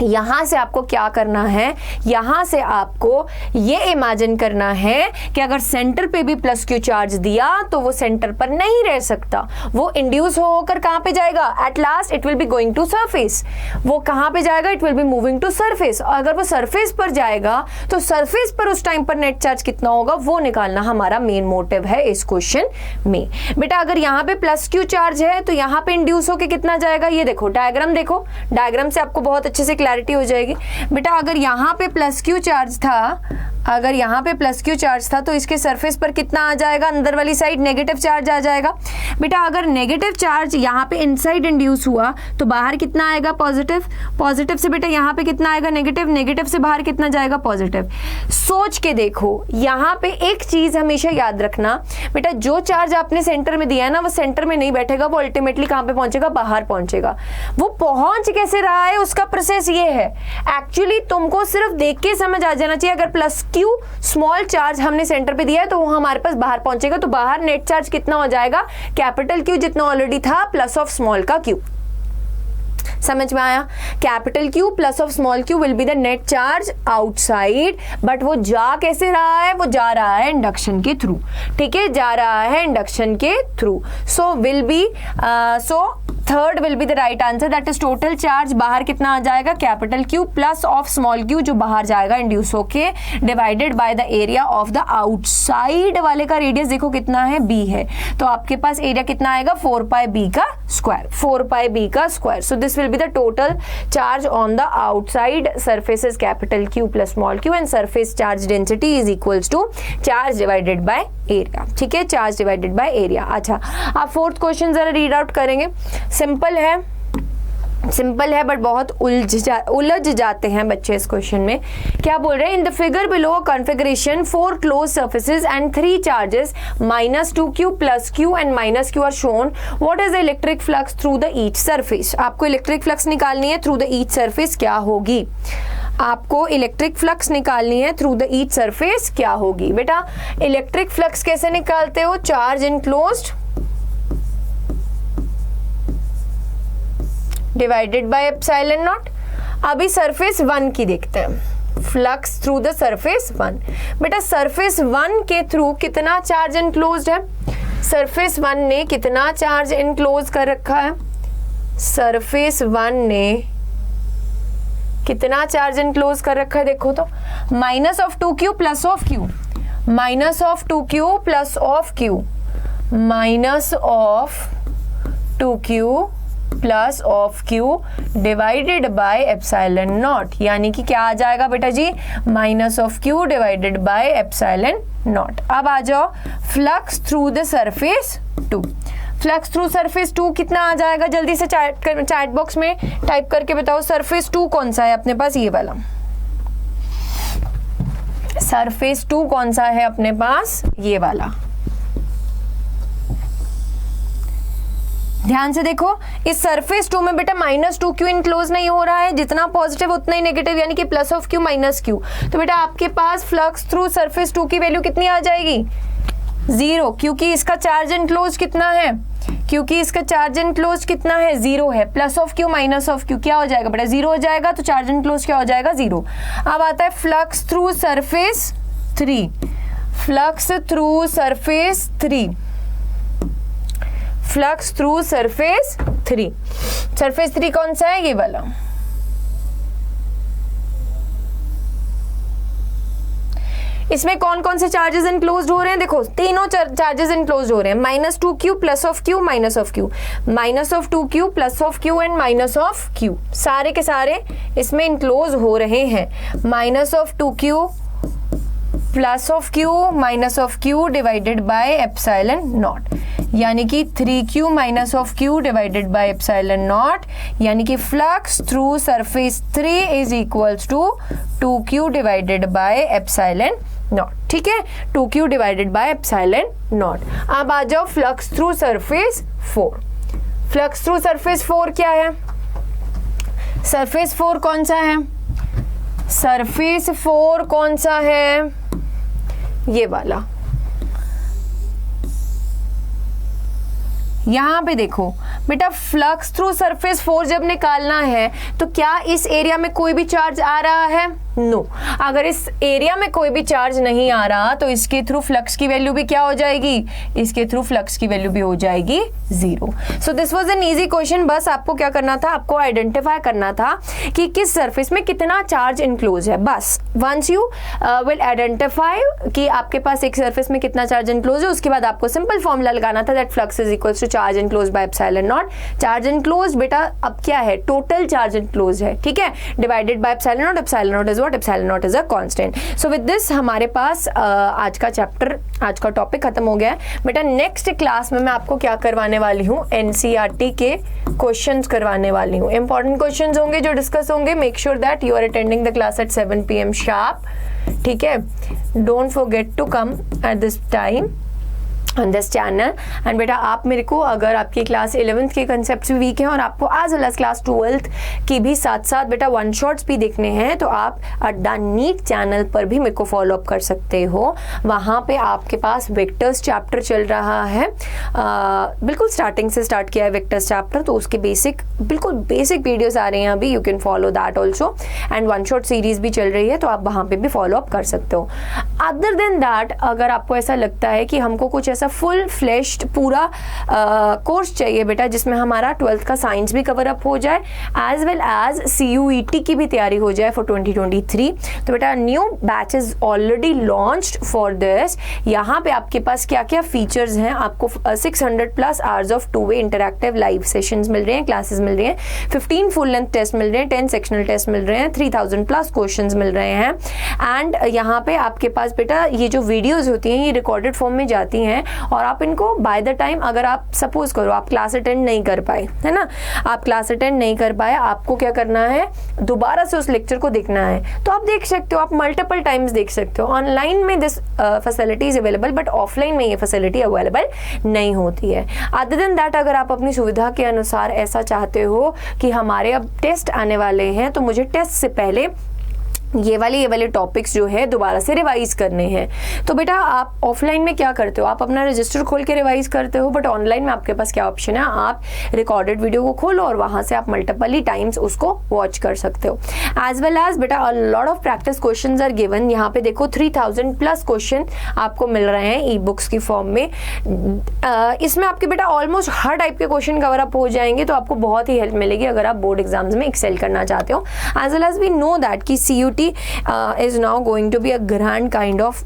यहां से आपको क्या करना है, यहां से आपको ये इमेजिन करना है कि अगर सेंटर पे भी प्लस क्यू चार्ज दिया तो वो सेंटर पर नहीं रह सकता, वो इंड्यूस होकर कहां पे जाएगा, at last it will be going to surface. वो कहां पे जाएगा, it will be moving to surface. अगर वो सरफेस पर जाएगा तो सरफेस पर उस टाइम पर नेट चार्ज कितना होगा वो निकालना हमारा मेन मोटिव है इस क्वेश्चन में। बेटा अगर यहाँ पे प्लस क्यू चार्ज है तो यहाँ पे इंड्यूस होकर कितना जाएगा, ये देखो डायग्राम, देखो डायग्राम से आपको बहुत अच्छे से क्लैरिटी हो जाएगी। बेटा अगर यहाँ पे प्लस क्यू चार्ज था, अगर यहाँ पे प्लस क्यू चार्ज था तो इसके सरफेस पर कितना आ जाएगा, अंदर वाली साइड नेगेटिव चार्ज आ जाएगा। बेटा अगर नेगेटिव चार्ज यहाँ पे इनसाइड इंड्यूस हुआ तो बाहर कितना आएगा, पॉजिटिव। पॉजिटिव से बेटा यहाँ पे कितना आएगा, नेगेटिव। नेगेटिव से बाहर कितना जाएगा, पॉजिटिव। सोच के देखो, यहाँ पे एक चीज हमेशा याद रखना बेटा, जो चार्ज आपने सेंटर में दिया है ना वो सेंटर में नहीं बैठेगा, वो अल्टीमेटली कहाँ पे पहुंचेगा, बाहर पहुंचेगा। वो पहुंच कैसे रहा है उसका प्रोसेस ये है। एक्चुअली तुमको सिर्फ देख के समझ आ जाना चाहिए, अगर प्लस क्यू स्मॉल चार्ज हमने सेंटर पे दिया है तो वो हमारे पास बाहर पहुंचेगा, तो बाहर नेट चार्ज कितना हो जाएगा, कैपिटल क्यू जितना ऑलरेडी था प्लस ऑफ स्मॉल का क्यू। समझ में आया, capital Q plus of small Q will be the net charge outside. But वो जा कैसे रहा है, वो जा रहा है इंडक्शन के थ्रू, ठीक है, जा रहा है इंडक्शन के through. So will be third will be the right answer, that is total charge बाहर कितना आ जाएगा, capital Q plus of small Q जो बाहर जाएगा इंड्यूस होके, divided by the area of the outside वाले का रेडियस देखो कितना है, बी है, तो आपके पास एरिया कितना आएगा, 4 पाई बी का स्क्वायर, 4 पाई बी का square. So this will be the total charge on the outside surfaces capital Q plus small Q, and surface charge density is equals to charge divided by area, ठीक है, charge divided by area. अच्छा, आप fourth question जरा read out करेंगे। Simple है but बहुत उलझ जाते हैं बच्चे इस क्वेश्चन में। क्या बोल रहे हैं, in the figure below configuration 4 close surfaces and 3 charges -2q +q and -q are shown, what is the electric flux through the each surface. आपको इलेक्ट्रिक फ्लक्स निकालनी है थ्रू द ईच सरफेस, क्या होगी, आपको इलेक्ट्रिक फ्लक्स निकालनी है through the each surface, क्या होगी। बेटा इलेक्ट्रिक फ्लक्स कैसे निकालते हो, charge enclosed divided by epsilon not. अभी सरफेस 1 की देखते हैं, फ्लक्स थ्रू द सरफेस 1। बेटा सरफेस 1 के थ्रू कितना चार्ज इनक्लोज्ड है, सरफेस 1 ने कितना चार्ज इनक्लोज कर रखा है, सरफेस 1 ने कितना चार्ज इनक्लोज कर रखा है, देखो तो -2q plus of q, -2q plus of q, -2q plus of q divided by epsilon naught, यानी कि क्या आ जाएगा बेटा जी, -q divided by epsilon not. अब आ जाओ flux through the surface 2, flux through surface 2 कितना आ जाएगा, जल्दी से चैट बॉक्स में टाइप करके बताओ, सरफेस 2 कौन सा है अपने पास, ये वाला सरफेस 2 कौन सा है अपने पास, ये वाला। ध्यान से देखो, इस सरफेस 2 में बेटा -2q इनक्लोज नहीं हो रहा है, जितना पॉजिटिव उतना ही नेगेटिव, यानी कि plus of q minus q। तो बेटा आपके पास फ्लक्स थ्रू सरफेस 2 की वैल्यू कितनी आ जाएगी, 0, क्योंकि इसका चार्ज इनक्लोज कितना है, क्योंकि इसका चार्ज इनक्लोज कितना है, 0 है, plus of q minus of q क्या हो जाएगा बेटा, 0 हो जाएगा, तो चार्ज इनक्लोज क्या हो जाएगा, 0। अब आता है flux through surface 3, flux through surface 3, flux through surface 3, surface 3 कौन सा है, ये वाला। इसमें कौन कौन से चार्जेस इनक्लोज्ड हो रहे हैं, देखो तीनों चार्जेस इनक्लोज्ड हो रहे हैं, -2q plus of q minus of q, -2q plus of q and minus of q, सारे के सारे इसमें इनक्लोज हो रहे हैं। -2q plus of q minus of q divided by epsilon naught, यानी कि 3q minus of q divided by epsilon naught, यानी कि flux through surface 3 is equals to 2q divided by epsilon naught, ठीक है, 2q divided by epsilon not. अब आ जाओ flux through surface 4, flux through surface 4 क्या है, सरफेस 4 कौन सा है, सरफेस 4 कौन सा है, ये वाला। यहां पे देखो बेटा फ्लक्स थ्रू सरफेस फोर्स जब निकालना है तो क्या इस एरिया में कोई भी चार्ज आ रहा है? नो। अगर इस एरिया में कोई भी चार्ज नहीं आ रहा तो इसके थ्रू फ्लक्स की वैल्यू भी क्या हो जाएगी? इसके थ्रू फ्लक्स की वैल्यू भी हो जाएगी 0। So this was an easy question. बस आपको क्या करना था, आपको आइडेंटिफाई करना था कि किस सरफेस में कितना चार्ज इनक्लोज है। बस वंस यू विल आइडेंटिफाई कि आपके पास एक सरफेस में कितना चार्ज इनक्लोज है, उसके बाद आपको सिंपल फॉर्मूला लगाना था that flux is equals to charge enclose by epsilon naught. Charge enclose बेटा अब क्या है? टोटल चार्ज इनक्लोज है, ठीक है, divided by epsilon naught. Epsilon naught is what? Epsilon naught is a constant. So with this हमारे पास आज का चैप्टर, आज का टॉपिक खत्म हो गया है बेटा। नेक्स्ट क्लास में मैं आपको क्या करवाने वाली हूँ? एनसीईआरटी के क्वेश्चंस करवाने वाली हूँ। इंपॉर्टेंट क्वेश्चंस होंगे जो डिस्कस होंगे। Make sure that you are attending the class at 7 PM sharp, ठीक है। Don't forget to come at this time on this channel. And बेटा आप मेरे को, अगर आपकी क्लास 11th के कंसेप्ट भी वीक हैं और आपको as well as class 12th की भी साथ साथ बेटा वन शॉट्स भी देखने हैं तो आप अड्डा नीट चैनल पर भी मेरे को फॉलो अप कर सकते हो। वहाँ पे आपके पास वेक्टर्स चैप्टर चल रहा है, बिल्कुल स्टार्टिंग से स्टार्ट किया है वेक्टर्स चैप्टर, तो उसके बेसिक, बिल्कुल बेसिक वीडियोस आ रहे हैं अभी। You can follow that also. And one shot series भी चल रही है तो आप वहाँ पे भी फॉलो अप कर सकते हो। अदर देन दैट, अगर आपको ऐसा लगता है कि हमको कुछ ऐसा फुल फ्लेश्ड पूरा कोर्स चाहिए बेटा जिसमें हमारा 12th का साइंस भी कवर अप हो जाए एज वेल एज CUET की भी तैयारी हो जाए फॉर 2023, तो बेटा new batch is already launched for this. यहाँ पे आपके पास क्या क्या फीचर्स हैं? आपको 600+ hours of two way interactive live sessions मिल रहे हैं, क्लासेस मिल रही हैं, 15 फुल लेंथ टेस्ट मिल रहे हैं, 10 सेक्शनल टेस्ट मिल रहे हैं, 3000+ क्वेश्चंस मिल रहे हैं। एंड यहाँ पे आपके पास बेटा ये जो वीडियोज होती हैं ये रिकॉर्डेड फॉर्म में जाती हैं और आप इनको बाय द टाइम, अगर आप सपोज करो आप क्लास अटेंड नहीं कर पाए, है ना, आप क्लास अटेंड नहीं कर पाए, आपको क्या करना है? दोबारा से उस लेक्चर को देखना है तो आप देख सकते हो, आप मल्टीपल टाइम्स देख सकते हो। ऑनलाइन में this facility is available but offline में ये फैसिलिटी अवेलेबल नहीं होती है। अदर देन दैट, अगर आप अपनी सुविधा के अनुसार ऐसा चाहते हो कि हमारे अब टेस्ट आने वाले हैं तो मुझे टेस्ट से पहले ये वाले टॉपिक्स जो है दोबारा से रिवाइज करने हैं, तो बेटा आप ऑफलाइन में क्या करते हो? आप अपना रजिस्टर खोल के रिवाइज करते हो, बट ऑनलाइन में आपके पास क्या ऑप्शन है? आप रिकॉर्डेड वीडियो को खोलो और वहां से आप मल्टीपल टाइम्स उसको वॉच कर सकते हो। एज वेल एज बेटा a lot of practice questions are given. यहाँ पे देखो 3000+ क्वेश्चन आपको मिल रहे हैं ई बुक्स की फॉर्म में। इसमें आपके बेटा ऑलमोस्ट हर टाइप के क्वेश्चन कवर अप हो जाएंगे, तो आपको बहुत ही हेल्प मिलेगी अगर आप बोर्ड एग्जाम्स में एक्सेल करना चाहते हो। As well as we know that कि CUT is now going to be a grand kind of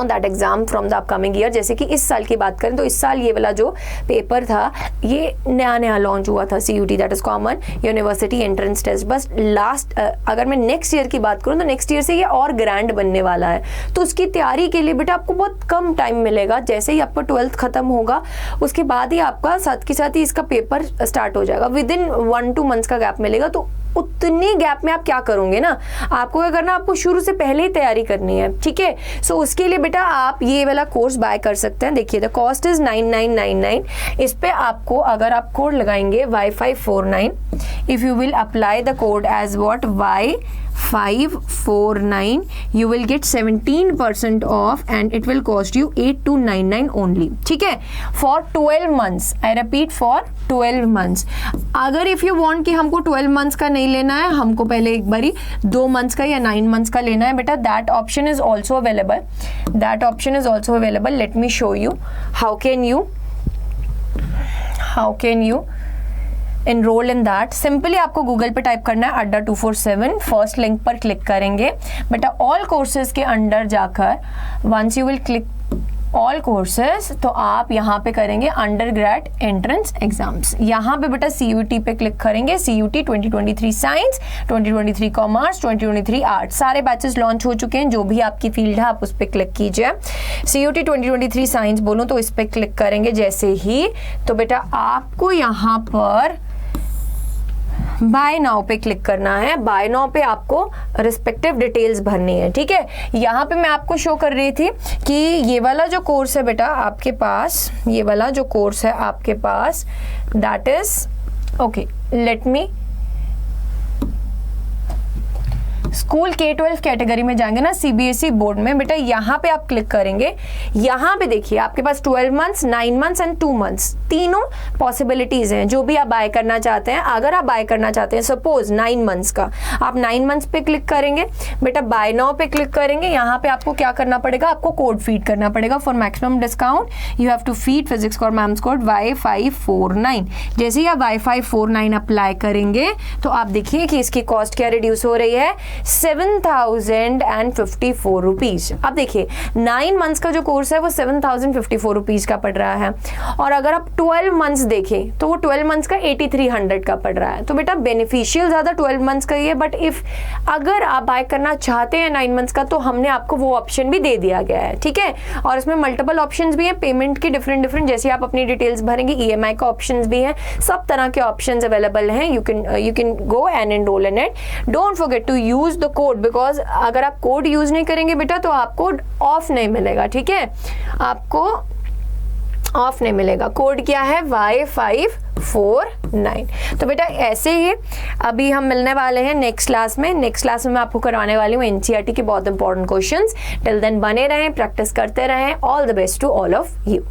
that exam from the upcoming year। जैसे कि इस साल की बात करें तो इस साल ये वाला जो पेपर था ये नया लॉन्च हुआ था, CUT that is common university entrance test. बस लास्ट अगर मैं नेक्स्ट ईयर की बात करूँ तो नेक्स्ट ईयर से ये और ग्रैंड बनने वाला है, तो उसकी तैयारी के लिए बेटा आपको बहुत कम टाइम मिलेगा। जैसे ही आपका 12th खत्म होगा उसके बाद ही आपका साथ के साथ ही इसका पेपर स्टार्ट हो जाएगा। विद इन 1-2 मंथ्स का गैप मिलेगा, तो उतनी गैप में आप क्या करोगे ना, आपको क्या करना, आपको शुरू से पहले ही तैयारी करनी है, ठीक है। सो उसके लिए बेटा आप ये वाला कोर्स बाय कर सकते हैं। देखिए द कॉस्ट इज 9999। इस पे आपको अगर आप कोड लगाएंगे Y549, if you will apply the code as what Y549 you will get 17% off and it will cost you 8299 only, ठीक है, for 12 months। I repeat for 12 months। अगर if you want कि हमको 12 months का नहीं लेना है, हमको पहले एक बारी 2 months का या 9 months का लेना है बेटा, that option is also available। That option is also available। Let me show you how can you enroll in that। Simply आपको गूगल पे टाइप करना है अड्डा 247, फर्स्ट लिंक पर क्लिक करेंगे बेटा। ऑल कोर्सेज के अंडर जाकर once you will click all courses तो आप यहाँ पे करेंगे अंडर ग्रेड एंट्रेंस एग्जाम्स। यहाँ पे बेटा CUT पे क्लिक करेंगे। CUT 2023 साइंस, 2023 कॉमर्स, 2023 आर्ट, सारे बैचेस लॉन्च हो चुके हैं। जो भी आपकी फील्ड है आप उस पर क्लिक कीजिए। CUT 2023 साइंस बोलो तो इस पर क्लिक करेंगे जैसे ही, तो बेटा आपको यहाँ पर बाय नाउ पे क्लिक करना है। बाय नाउ पे आपको रिस्पेक्टिव डिटेल्स भरनी है, ठीक है। यहाँ पे मैं आपको शो कर रही थी कि ये वाला जो कोर्स है बेटा आपके पास, ये वाला जो कोर्स है आपके पास, that is okay, let me school K-12 category में जाएंगे ना CBSE बोर्ड में, बेटा यहाँ पे आप क्लिक करेंगे, यहाँ पे देखिए आपके पास 12 मंथ्स, 9 मंथ्स एंड 2 मंथ्स तीनों पॉसिबिलिटीज हैं, जो भी आप बाय करना चाहते हैं। अगर आप बाय करना चाहते हैं सपोज 9 मंथ्स का, आप 9 मंथ्स पे क्लिक करेंगे, बेटा बाय नाउ पे क्लिक करेंगे। यहाँ पे आपको क्या करना पड़ेगा, आपको कोड फीड करना पड़ेगा। For maximum discount you have to feed physics और मैम्स कोड Y549। जैसे ही आप Y549 अप्लाई करेंगे तो आप देखिए कि इसकी कॉस्ट क्या रिड्यूस हो रही है, 7054 रुपीज। अब देखिए 9 मंथ्स का जो कोर्स है वो 7054 रुपीज का पड़ रहा है, और अगर आप 12 मंथ्स देखें तो वो 12 मंथ्स का 8300 का पड़ रहा है। तो बेटा बेनिफिशियल ज्यादा 12 मंथ्स का ही है, बट इफ अगर आप बाय करना चाहते हैं 9 मंथ्स का तो हमने आपको वो ऑप्शन भी दे दिया गया है, ठीक है। और इसमें मल्टीपल ऑप्शंस भी हैं, पेमेंट के डिफरेंट जैसे आप अपनी डिटेल्स भरेंगे, EMI का ऑप्शंस भी हैं, सब तरह के ऑप्शंस अवेलेबल हैं। You can go and enrol in it. Don't forget to use the code, because अगर आप कोड यूज नहीं करेंगे बेटा तो आपको ऑफ नहीं मिलेगा, ठीक है, आपको ऑफ नहीं मिलेगा। कोड क्या है, Y549। तो बेटा ऐसे ही अभी हम मिलने वाले हैं नेक्स्ट क्लास में। नेक्स्ट क्लास में मैं आपको करवाने वाली हूँ NCERT के बहुत इंपॉर्टेंट क्वेश्चंस। टिल देन बने रहें, प्रैक्टिस करते रहें। All the best to all of you.